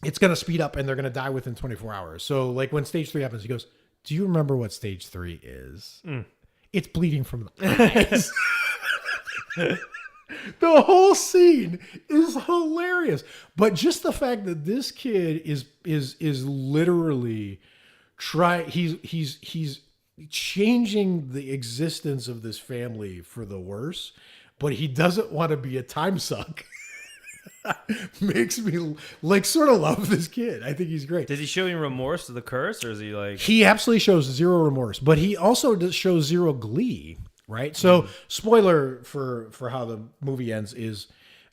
it's going to speed up and they're going to die within 24 hours. So like when stage 3 happens, he goes, do you remember what stage 3 is? It's bleeding from the eyes. The whole scene is hilarious. But just the fact that this kid is literally he's changing the existence of this family for the worse, but he doesn't want to be a time suck. Makes me like sort of love this kid. I think he's great. Does he show any remorse to the curse, or is he like? He absolutely shows zero remorse, but he also shows zero glee. Right. So spoiler for how the movie ends is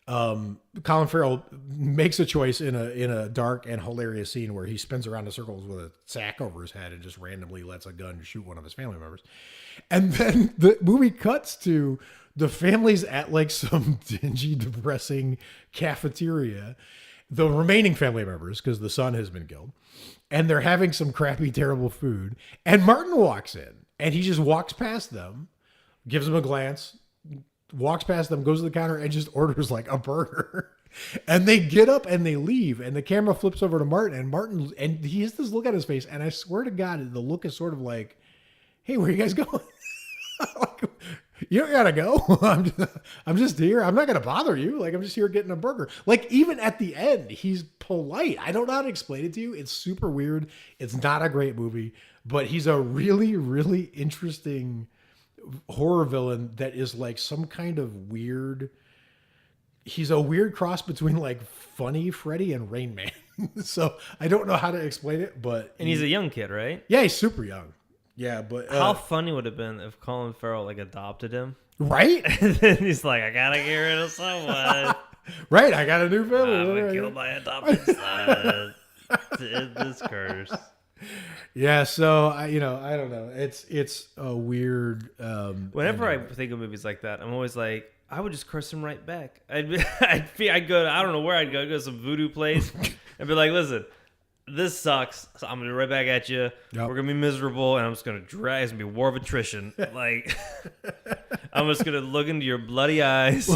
Colin Farrell makes a choice in a dark and hilarious scene where he spins around in circles with a sack over his head and just randomly lets a gun shoot one of his family members. And then the movie cuts to the family's at like some dingy, depressing cafeteria, the remaining family members, because the son has been killed, and they're having some crappy, terrible food. And Martin walks in and he just walks past them, gives them a glance, walks past them, goes to the counter, and just orders like a burger. And they get up and they leave. And the camera flips over to Martin, and he has this look on his face. And I swear to God, the look is sort of like, hey, where are you guys going? Like, you don't gotta go. I'm just here. I'm not gonna bother you. Like, I'm just here getting a burger. Like, even at the end, he's polite. I don't know how to explain it to you. It's super weird. It's not a great movie, but he's a really, really interesting horror villain that is like some kind of weird. He's a weird cross between like Funny Freddy and Rain Man. So I don't know how to explain it, but And he's a young kid, right? Yeah, he's super young. Yeah, but how funny would it have been if Colin Farrell like adopted him? Right? And then he's like, I gotta get rid of someone. Right, I got a new villain. I'm gonna kill my adopted son to end this curse. Yeah, so I don't know. It's a weird. Whenever I think of movies like that, I'm always like, I would just curse him right back. I'd go to, I don't know where I'd go to some voodoo place and be like, listen, this sucks. So I'm gonna right back at you. Yep. We're gonna be miserable, and I'm just gonna drag. It's gonna be war of attrition. Like, I'm just gonna look into your bloody eyes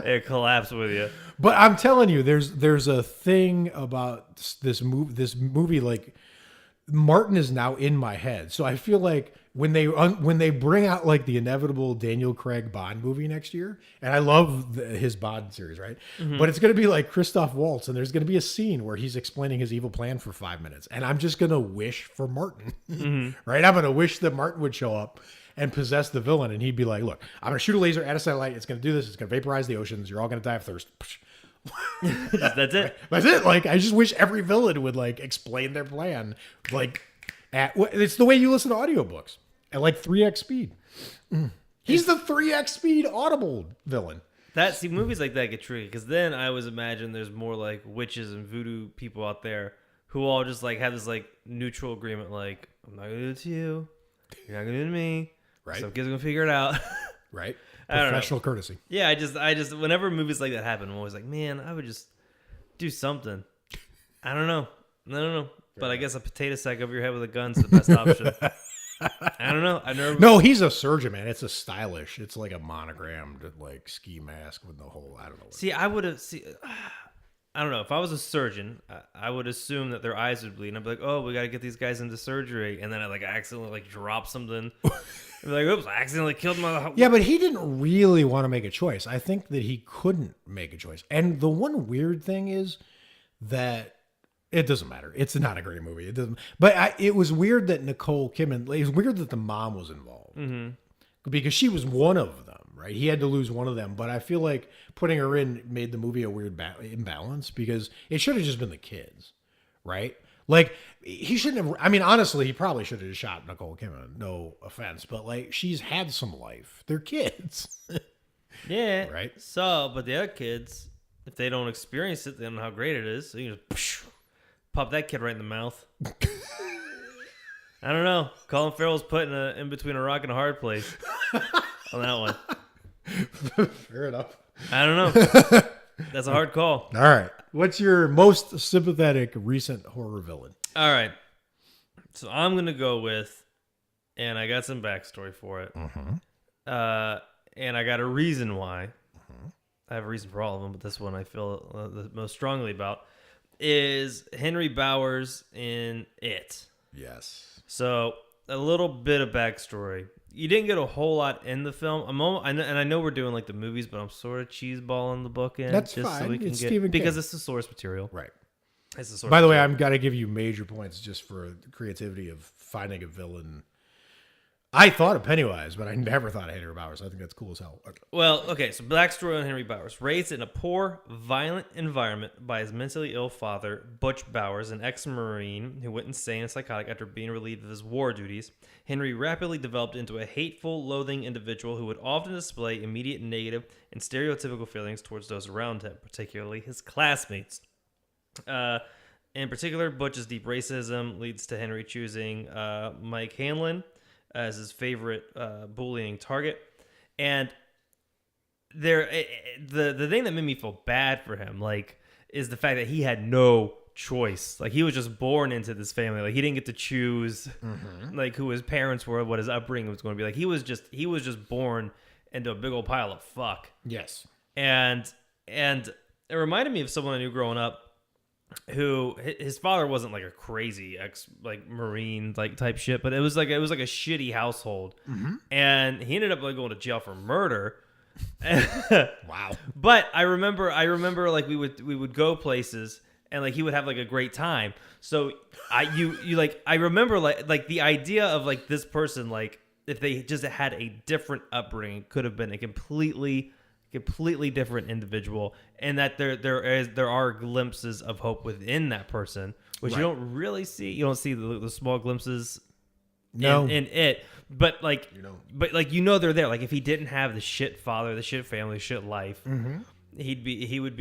and collapse with you. But I'm telling you, there's a thing about this movie. Like, Martin is now in my head, so I feel like when they bring out like the inevitable Daniel Craig Bond movie next year, and I love his Bond series, right? Mm-hmm. But it's going to be like Christoph Waltz, and there's going to be a scene where he's explaining his evil plan for 5 minutes, and I'm just going to wish for Martin, mm-hmm. right? I'm going to wish that Martin would show up and possess the villain, and he'd be like, "Look, I'm going to shoot a laser at a satellite. It's going to do this. It's going to vaporize the oceans. You're all going to die of thirst." That's it. That's it. Like, I just wish every villain would like explain their plan, like. It's the way you listen to audiobooks at like 3x speed. He's the 3x speed Audible villain. Movies like that get tricky because then I always imagine there's more like witches and voodoo people out there who all just like have this like neutral agreement, like, I'm not gonna do it to you, you're not gonna do it to me, right? Some kids are gonna figure it out, right? Professional courtesy. Yeah, I just whenever movies like that happen, I'm always like, man, I would just do something. I don't know. But I guess a potato sack over your head with a gun's the best option. I don't know. No, he's a surgeon, man. It's a stylish. It's like a monogrammed like ski mask with the whole. I don't know. See, I would have. I don't know. If I was a surgeon, I would assume that their eyes would bleed, and I'd be like, "Oh, we got to get these guys into surgery," and then I like accidentally like drop something. I'd be like, "Oops, I accidentally killed my." Yeah, but he didn't really want to make a choice. I think that he couldn't make a choice. And the one weird thing is that. It doesn't matter. It's not a great movie. It doesn't. But it was weird that Nicole Kidman. It was weird that the mom was involved because she was one of them, right? He had to lose one of them. But I feel like putting her in made the movie a weird imbalance because it should have just been the kids, right? Like he shouldn't have. I mean, honestly, he probably should have just shot Nicole Kidman. No offense, but like she's had some life. They're kids. Yeah. Right. So, but the other kids, if they don't experience it, they don't know how great it is. So you just. Pop that kid right in the mouth. I don't know. Colin Farrell's putting in between a rock and a hard place on that one. Fair enough. I don't know. That's a hard call. All right. What's your most sympathetic recent horror villain? All right. So I'm going to go with, and I got some backstory for it. Mm-hmm. And I got a reason why. Mm-hmm. I have a reason for all of them, but this one I feel the most strongly about. Is Henry Bowers in It. Yes. So, a little bit of backstory. You didn't get a whole lot in the film. I know we're doing like the movies, but I'm sort of cheeseballing the book in. That's just fine. So we can because it's the source material. Right. It's the source By the way, material. I've got to give you major points just for the creativity of finding a villain. I thought of Pennywise, but I never thought of Henry Bowers. I think that's cool as hell. Well, okay, so backstory on Henry Bowers. Raised in a poor, violent environment by his mentally ill father, Butch Bowers, an ex-Marine who went insane and psychotic after being relieved of his war duties, Henry rapidly developed into a hateful, loathing individual who would often display immediate negative and stereotypical feelings towards those around him, particularly his classmates. In particular, Butch's deep racism leads to Henry choosing Mike Hanlon as his favorite bullying target. And the thing that made me feel bad for him, like, is the fact that he had no choice. Like, he was just born into this family. Like, he didn't get to choose like who his parents were, what his upbringing was going to be. Like, he was just born into a big old pile of fuck. Yes. And it reminded me of someone I knew growing up who his father wasn't like a crazy Marine like type shit, but it was like a shitty household, and he ended up like going to jail for murder. Wow. But I remember like we would go places and like he would have like a great time. So I remember like the idea of like this person like if they just had a different upbringing, could have been a completely different individual, and that there are glimpses of hope within that person, which you don't really see. You don't see the small glimpses in it, but like they're there. Like if he didn't have the shit father, the shit family, the shit life, he wouldn't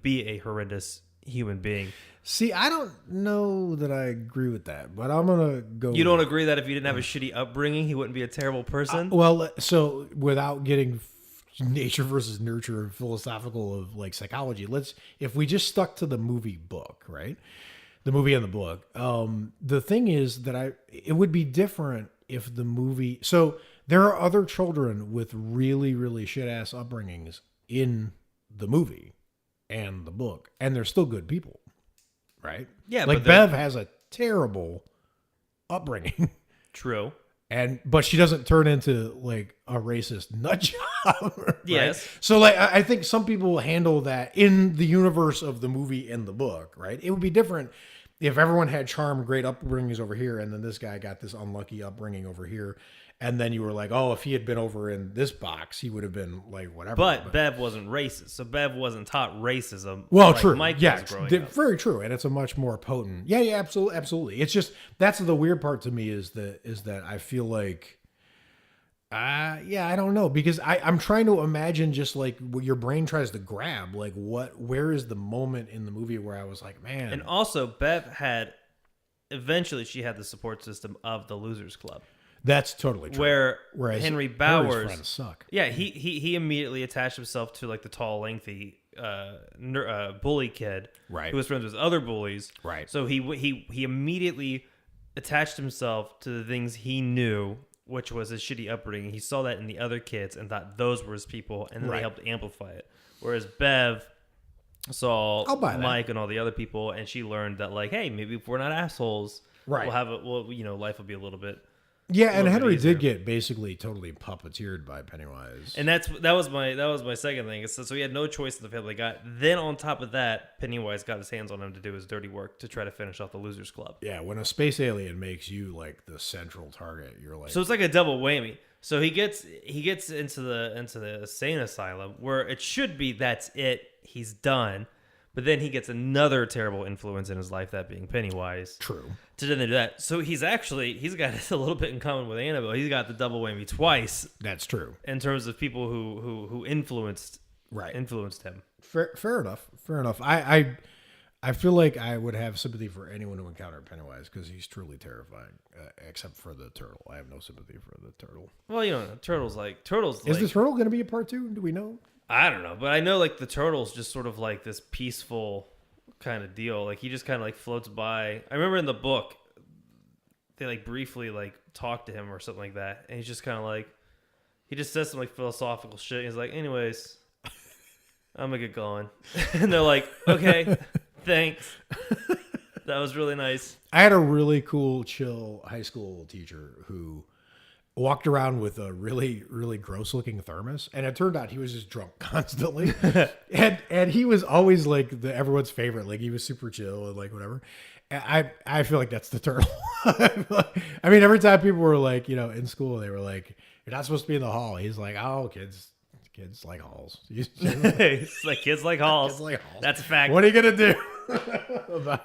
be a horrendous human being. See, I don't know that I agree with that, but I'm gonna go. You don't agree that if he didn't have a shitty upbringing, he wouldn't be a terrible person? Well, so without getting nature versus nurture and philosophical of like psychology, if we just stuck to the movie book, right? The movie and the book. The thing is that it would be different if the movie. So there are other children with really, really shit ass upbringings in the movie and the book, and they're still good people, right? Yeah, like Bev has a terrible upbringing. True. But she doesn't turn into like a racist nut job. Right? Yes. So like I think some people handle that in the universe of the movie and the book, right? It would be different if everyone had charm, great upbringings over here, and then this guy got this unlucky upbringing over here. And then you were like, oh, if he had been over in this box, he would have been like whatever. But Bev wasn't racist, so Bev wasn't taught racism. Well, like true. Mike Yeah, was growing up. very true. And it's a much more potent. Yeah, absolutely. It's just that's the weird part to me is that I feel like, I don't know, because I'm trying to imagine just like what your brain tries to grab, like where is the moment in the movie where I was like, man. And also, Bev eventually she had the support system of the Losers Club. That's totally true. Whereas Henry Bowers, friends suck. Yeah, he immediately attached himself to like the tall, lengthy bully kid, right? Who was friends with other bullies, right? So he immediately attached himself to the things he knew, which was his shitty upbringing. He saw that in the other kids and thought those were his people, and then they helped amplify it. Whereas Bev saw Mike and all the other people, and she learned that like, hey, maybe if we're not assholes, right? Life will be a little bit. Yeah, and Henry did get basically totally puppeteered by Pennywise, and that was my second thing. So he had no choice in the family got. Then on top of that, Pennywise got his hands on him to do his dirty work to try to finish off the Losers Club. Yeah, when a space alien makes you like the central target, you're like. So it's like a double whammy. So he gets into the insane asylum where it should be that's it, he's done. But then he gets another terrible influence in his life, that being Pennywise. True. To then do that. So he's got a little bit in common with Annabelle. He's got the double whammy twice. That's true. In terms of people who influenced him. Fair enough. I feel like I would have sympathy for anyone who encountered Pennywise because he's truly terrifying. Except for the turtle, I have no sympathy for the turtle. Well, turtles. Is the turtle going to be a part 2? Do we know? I don't know, but I know like the turtle's just sort of like this peaceful kind of deal. Like he just kind of like floats by. I remember in the book they like briefly like talk to him or something like that, and he's just kind of like he just says some like philosophical shit. He's like, anyways, I'm gonna get going, and they're like, okay, thanks. That was really nice. I had a really cool, chill high school teacher who walked around with a really, really gross looking thermos. And it turned out he was just drunk constantly. and he was always like everyone's favorite. Like he was super chill and like whatever. And I feel like that's the turtle. I mean, every time people were like, in school, they were like, you're not supposed to be in the hall. He's like, oh, kids like halls. It's like kids like halls. Kids like halls. That's a fact. What are you going to do? We're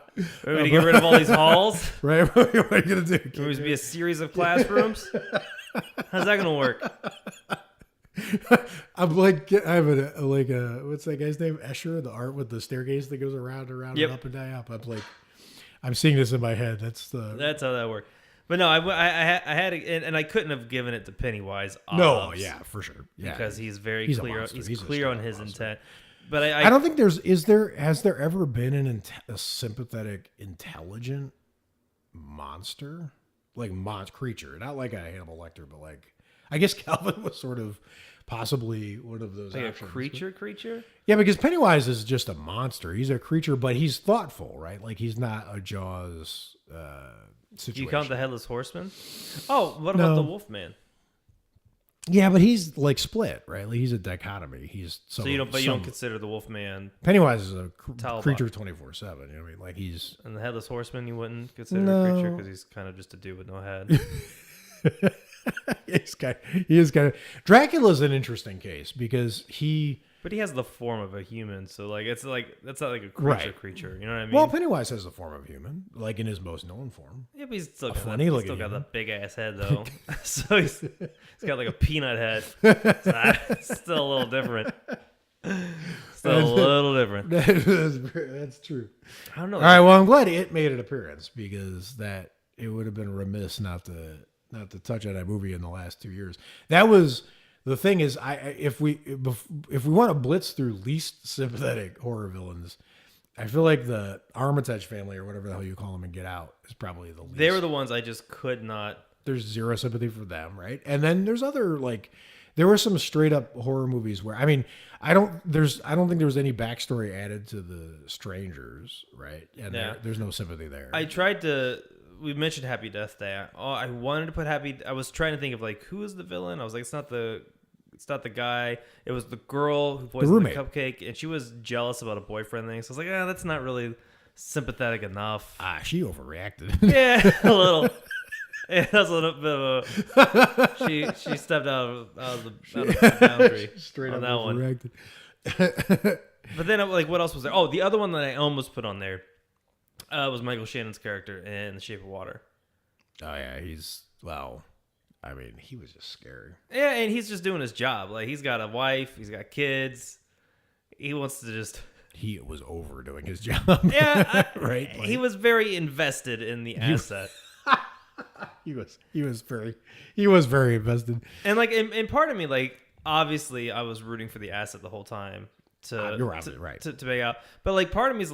going to get rid of all these halls? Right. What are you going to do? There's going to be a series of classrooms? How's that gonna work? I'm like, I have what's that guy's name? Escher, the art with the staircase that goes around and around and up and down. I'm like, I'm seeing this in my head. That's how that worked. But no, I had it, and I couldn't have given it to Pennywise. No, yeah, for sure, yeah, because he's clear. He's clear on his intent. But I don't think has there ever been a sympathetic, intelligent monster? Like creature, not like a Hannibal Lecter, but like I guess Calvin was sort of possibly one of those. Like options. A creature? Yeah, because Pennywise is just a monster. He's a creature, but he's thoughtful, right? Like he's not a Jaws situation. Do you count the Headless Horseman? Oh, what about the Wolfman? Yeah, but he's like split, right? Like he's a dichotomy. You don't consider the Wolfman. Pennywise is a creature 24/7. You know what I mean? Like he's and the Headless Horseman. You wouldn't consider a creature because he's kind of just a dude with no head. He is kind of Dracula's an interesting case because But he has the form of a human, so like that's not like a creature. You know what I mean? Well, Pennywise has the form of a human, like in his most known form. Yeah, but he's still got that big ass head though. So he's got like a peanut head. It's still a little different. Still a little different. That's true. I don't know. All right, well, I'm glad it made an appearance because it would have been remiss not to touch on that movie in the last 2 years. That was the thing is, if we want to blitz through least sympathetic horror villains, I feel like the Armitage family or whatever the hell you call them and Get Out is probably the least. They were the ones I just could not. There's zero sympathy for them, right? And then there's other there were some straight up horror movies where I don't think there was any backstory added to the strangers, right? And there's no sympathy there. We mentioned Happy Death Day. I wanted to put I was trying to think of who is the villain. I was like, it's not the guy. It was the girl who poisoned the cupcake, and she was jealous about a boyfriend thing. So I was like, that's not really sympathetic enough. She overreacted. Yeah, a little. Yeah, that's a little bit of a. She stepped out of the boundary. Straight on up that overreacted. one. But then, what else was there? Oh, the other one that I almost put on there was Michael Shannon's character in The Shape of Water. Oh yeah, he was just scary. Yeah, and he's just doing his job. He's got a wife, he's got kids. He wants to just. He was overdoing his job. Yeah, right. He was very invested in the asset. He was very invested. And and part of me, obviously, I was rooting for the asset the whole time you're right to make out. But part of me is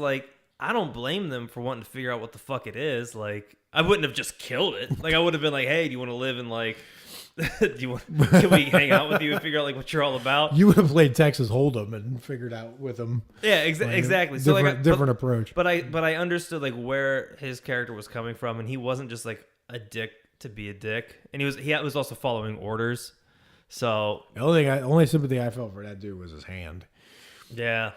I don't blame them for wanting to figure out what the fuck it is. I wouldn't have just killed it. I would have been hey, do you want to live in can we hang out with you and figure out what you're all about? You would have played Texas Hold'em and figured out with him. Yeah, exactly. Different approach. But I understood where his character was coming from, and he wasn't just a dick to be a dick, and he was also following orders. So the only sympathy I felt for that dude was his hand. Yeah.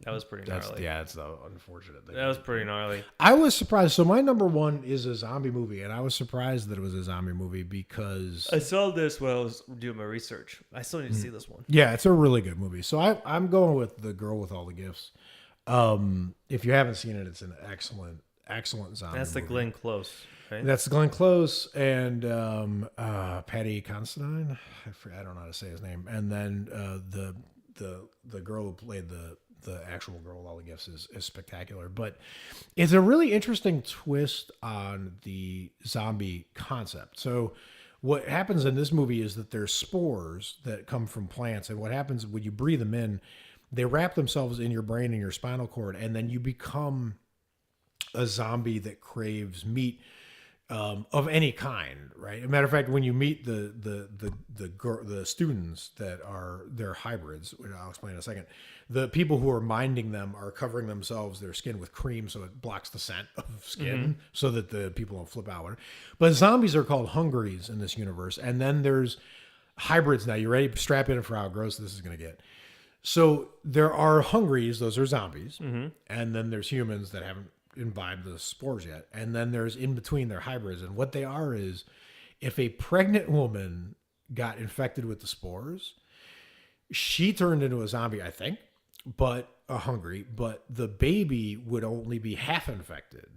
That was pretty gnarly. That's the unfortunate thing. That was pretty gnarly. I was surprised. So my number one is a zombie movie, and I was surprised that it was a zombie movie because I saw this when I was doing my research. I still need to see this one. Yeah, it's a really good movie. So I'm going with The Girl with All the Gifts. If you haven't seen it, it's an excellent zombie. That's the movie. Glenn Close. Right? That's Glenn Close and Patty Considine. I don't know how to say his name. And then the girl who played the actual girl with all the gifts is spectacular. But it's a really interesting twist on the zombie concept. So what happens in this movie is that there's spores that come from plants, and what happens when you breathe them in, they wrap themselves in your brain and your spinal cord, and then you become a zombie that craves meat of any kind, right? As a matter of fact, when you meet the students they're hybrids, which I'll explain in a second. The people who are minding them are covering their skin with cream so it blocks the scent of skin, so that the people don't flip out. But zombies are called hungries in this universe, and then there's hybrids. Now you ready? Strap in for how gross this is going to get. So there are hungries; those are zombies, and then there's humans that haven't imbibe the spores yet, and then there's in between their hybrids, and what they are is if a pregnant woman got infected with the spores, she turned into a zombie, I think, but a hungry, but the baby would only be half infected.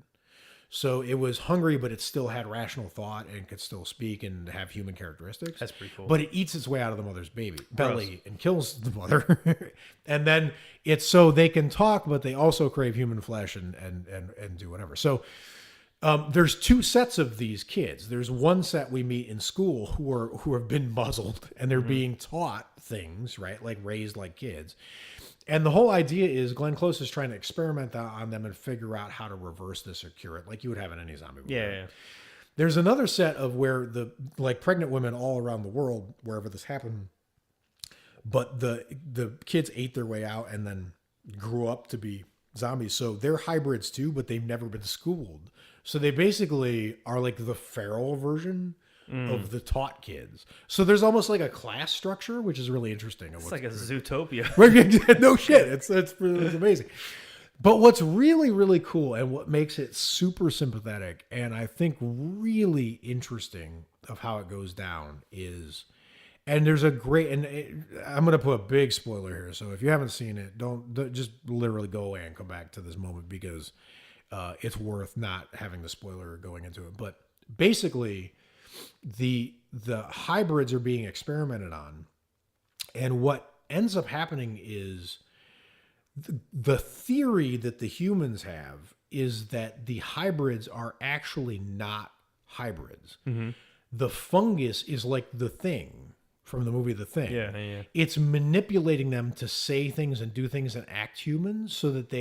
So it was hungry, but it still had rational thought and could still speak and have human characteristics. That's pretty cool. But it eats its way out of the mother's belly and kills the mother. And then it's so they can talk, but they also crave human flesh and do whatever. So there's two sets of these kids. There's one set we meet in school who have been muzzled and they're being taught things, right? Raised like kids. And the whole idea is Glenn Close is trying to experiment on them and figure out how to reverse this or cure it, like you would have in any zombie movie. Yeah. There's another set of where the pregnant women all around the world, wherever this happened, but the kids ate their way out and then grew up to be zombies. So they're hybrids too, but they've never been schooled. So they basically are the feral version of the taught kids. So there's almost a class structure, which is really interesting. It's like a Zootopia. No shit. It's amazing. But what's really, really cool and what makes it super sympathetic and I think really interesting of how it goes down is, and there's a great, I'm going to put a big spoiler here. So if you haven't seen it, don't just literally go away and come back to this moment because it's worth not having the spoiler going into it. But basically, the hybrids are being experimented on, and what ends up happening is the theory that the humans have is that the hybrids are actually not hybrids. Mm-hmm. The fungus is like the Thing from the movie The Thing. Yeah. It's manipulating them to say things and do things and act human so that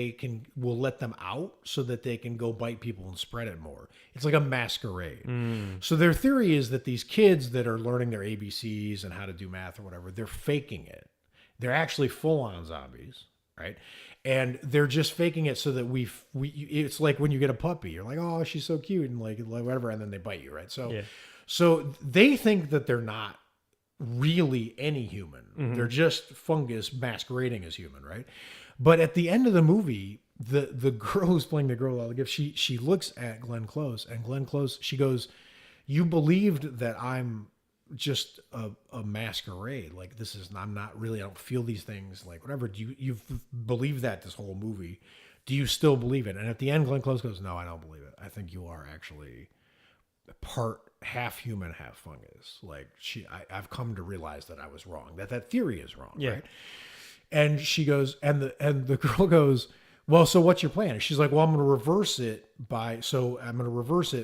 will let them out so that they can go bite people and spread it more. It's like a masquerade. So their theory is that these kids that are learning their ABCs and how to do math or whatever, they're faking it. They're actually full-on zombies, right? And they're just faking it so that it's like when you get a puppy, you're like, oh, she's so cute and like whatever, and then they bite you, right? So they think that they're not really any human. Mm-hmm. They're just fungus masquerading as human, right? But at the end of the movie, the girl who's playing the girl out of the gift, she looks at Glenn Close, and Glenn Close, she goes, "You believed that I'm just a masquerade. Like I'm not really. I don't feel these things. Like whatever. You've believed that this whole movie. Do you still believe it?" And at the end, Glenn Close goes, "No, I don't believe it. I think you are actually part half human, half fungus. Like I've come to realize that I was wrong. That theory is wrong." Yeah. Right. And she goes, and the girl goes, "Well, so what's your plan?" She's like, "Well, I'm going to reverse it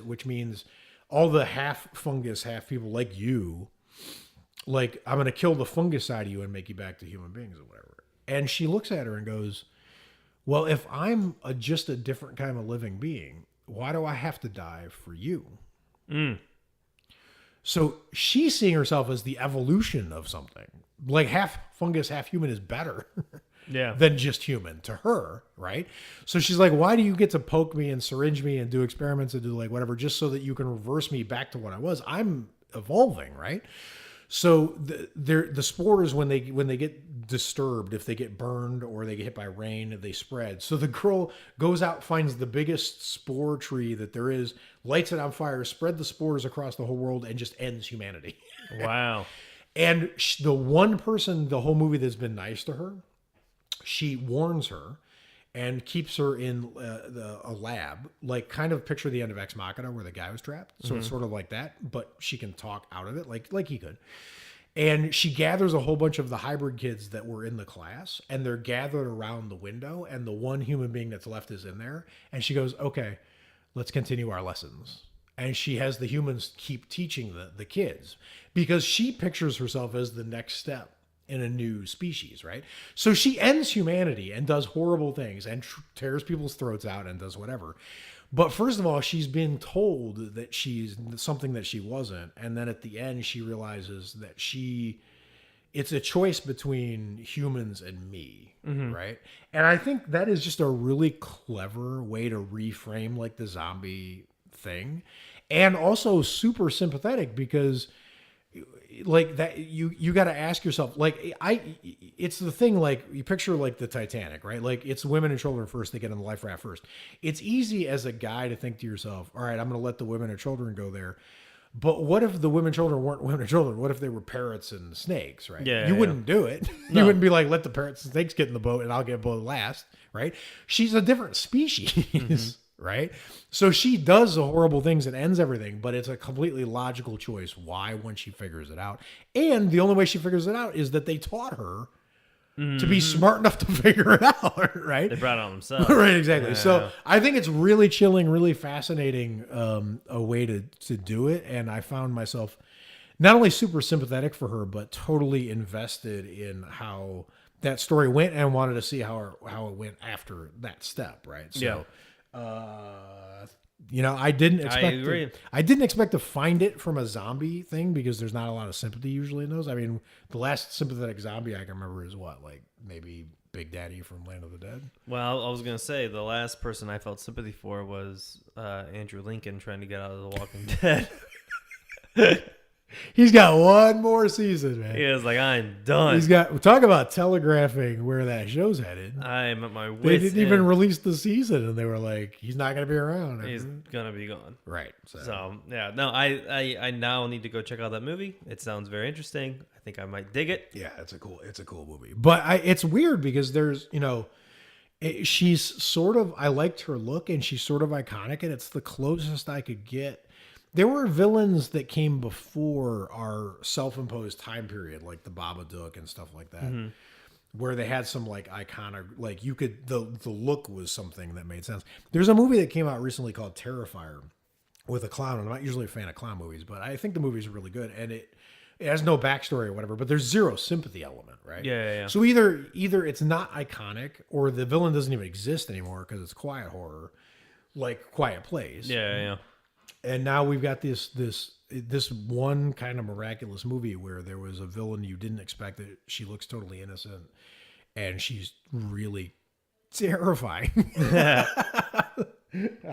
which means all the half fungus, half people like you, like I'm going to kill the fungus side of you and make you back to human beings or whatever." And she looks at her and goes, "Well, if I'm just a different kind of living being, why do I have to die for you?" So she's seeing herself as the evolution of something. Like half fungus, half human is better than just human to her, right? So she's like, why do you get to poke me and syringe me and do experiments and do like whatever just so that you can reverse me back to what I was? I'm evolving, right? So the spores, when they get disturbed, if they get burned or they get hit by rain, they spread. So the girl goes out, finds the biggest spore tree that there is, lights it on fire, spread the spores across the whole world, and just ends humanity. Wow. And the one person the whole movie that's been nice to her, she warns her and keeps her in a lab, like kind of picture the end of Ex Machina where the guy was trapped. So it's sort of like that, but she can talk out of it like he could. And she gathers a whole bunch of the hybrid kids that were in the class, and they're gathered around the window, and the one human being that's left is in there. And she goes, "Okay, let's continue our lessons." And she has the humans keep teaching the kids because she pictures herself as the next step in a new species, right? So she ends humanity and does horrible things and tears people's throats out and does whatever. But first of all, she's been told that she's something that she wasn't. And then at the end, she realizes that it's a choice between humans and me, right? And I think that is just a really clever way to reframe like the zombie thing. And also super sympathetic because like that you got to ask yourself, like it's the thing, like you picture like the Titanic, right? Like it's women and children first, they get on the life raft first. It's easy as a guy to think to yourself, all right, I'm going to let the women and children go there. But what if the women and children weren't women and children? What if they were parrots and snakes, right? You wouldn't do it. You wouldn't be like, let the parrots and snakes get in the boat and I'll get boat last, right? She's a different species. Right? So she does the horrible things and ends everything, but it's a completely logical choice. Why? When she figures it out. And the only way she figures it out is that they taught her to be smart enough to figure it out, right? They brought it on themselves. Right, exactly. Yeah. So I think it's really chilling, really fascinating a way to do it. And I found myself not only super sympathetic for her, but totally invested in how that story went and wanted to see how it went after that step, right? So I didn't expect to find it from a zombie thing because there's not a lot of sympathy usually in those. I mean, the last sympathetic zombie I can remember is what, like maybe Big Daddy from Land of the Dead. Well, I was gonna say the last person I felt sympathy for was Andrew Lincoln trying to get out of The Walking Dead. He's got one more season, man. He was like, I'm done. He's got talk about telegraphing where that show's headed. I'm at my wits' They didn't even end. release the season, and they were like, "He's not going to be around." He's gonna be gone. Right. So yeah, no, I now need to go check out that movie. It sounds very interesting. I think I might dig it. Yeah, it's a cool movie. But it's weird because there's she's sort of, I liked her look, and she's sort of iconic, and it's the closest I could get. There were villains that came before our self-imposed time period, like the Babadook and stuff like that, where they had some like iconic, like you could, the look was something that made sense. There's a movie that came out recently called Terrifier with a clown. I'm not usually a fan of clown movies, but I think the movie's really good, and it has no backstory or whatever, but there's zero sympathy element, right? Yeah. So either it's not iconic, or the villain doesn't even exist anymore because it's quiet horror, like Quiet Place. Yeah. And now we've got this one kind of miraculous movie where there was a villain you didn't expect, that she looks totally innocent, and she's really terrifying. How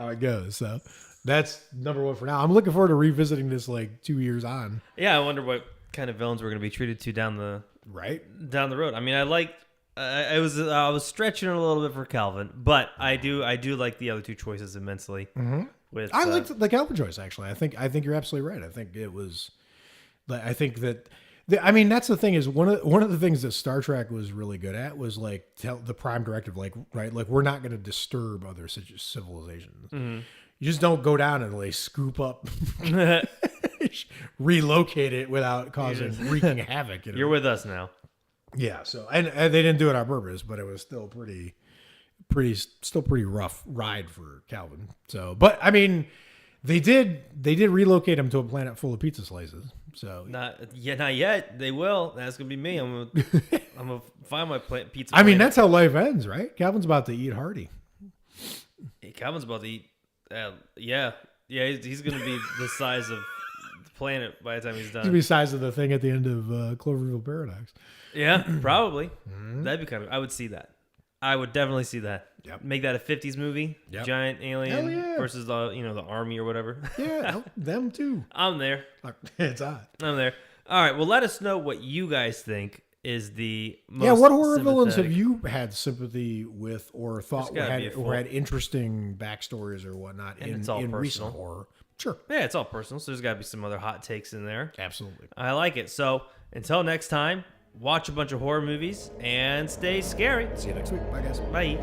it goes. So that's number one for now. I'm looking forward to revisiting this like 2 years on. Yeah, I wonder what kind of villains we're going to be treated to down the road. I mean, I was stretching it a little bit for Calvin, but I do like the other two choices immensely. Mm-hmm. I liked the Calvin choice, actually. I think you're absolutely right. I think it was. I think that. I mean, that's the thing, is one of the things that Star Trek was really good at was like tell the prime directive, like, right, like, we're not going to disturb other civilizations. Mm-hmm. You just don't go down and like scoop up, relocate it without wreaking havoc. You're with us now. Yeah. So and they didn't do it on purpose, but it was still pretty rough ride for Calvin. So, but I mean, they did relocate him to a planet full of pizza slices. So not yet. They will. That's gonna be me. I'm gonna find my pizza. I mean, that's how life ends, right? Calvin's about to eat hearty. Calvin's about to eat. Yeah. He's gonna be the size of the planet by the time he's done. He's gonna be the size of the thing at the end of Cloverfield Paradox. Yeah, probably. That'd be kind of. I would see that. I would definitely see that. Yep. Make that a 50s movie. Yep. Giant alien versus the army or whatever. Yeah, them too. I'm there. It's hot. I'm there. All right. Well, let us know what you guys think is the most. Yeah. What horror villains have you had sympathy with, or thought had interesting backstories or whatnot in recent horror? Sure. Yeah, it's all personal. So there's got to be some other hot takes in there. Absolutely. I like it. So until next time. Watch a bunch of horror movies and stay scary. See you next week. Bye, guys. Bye.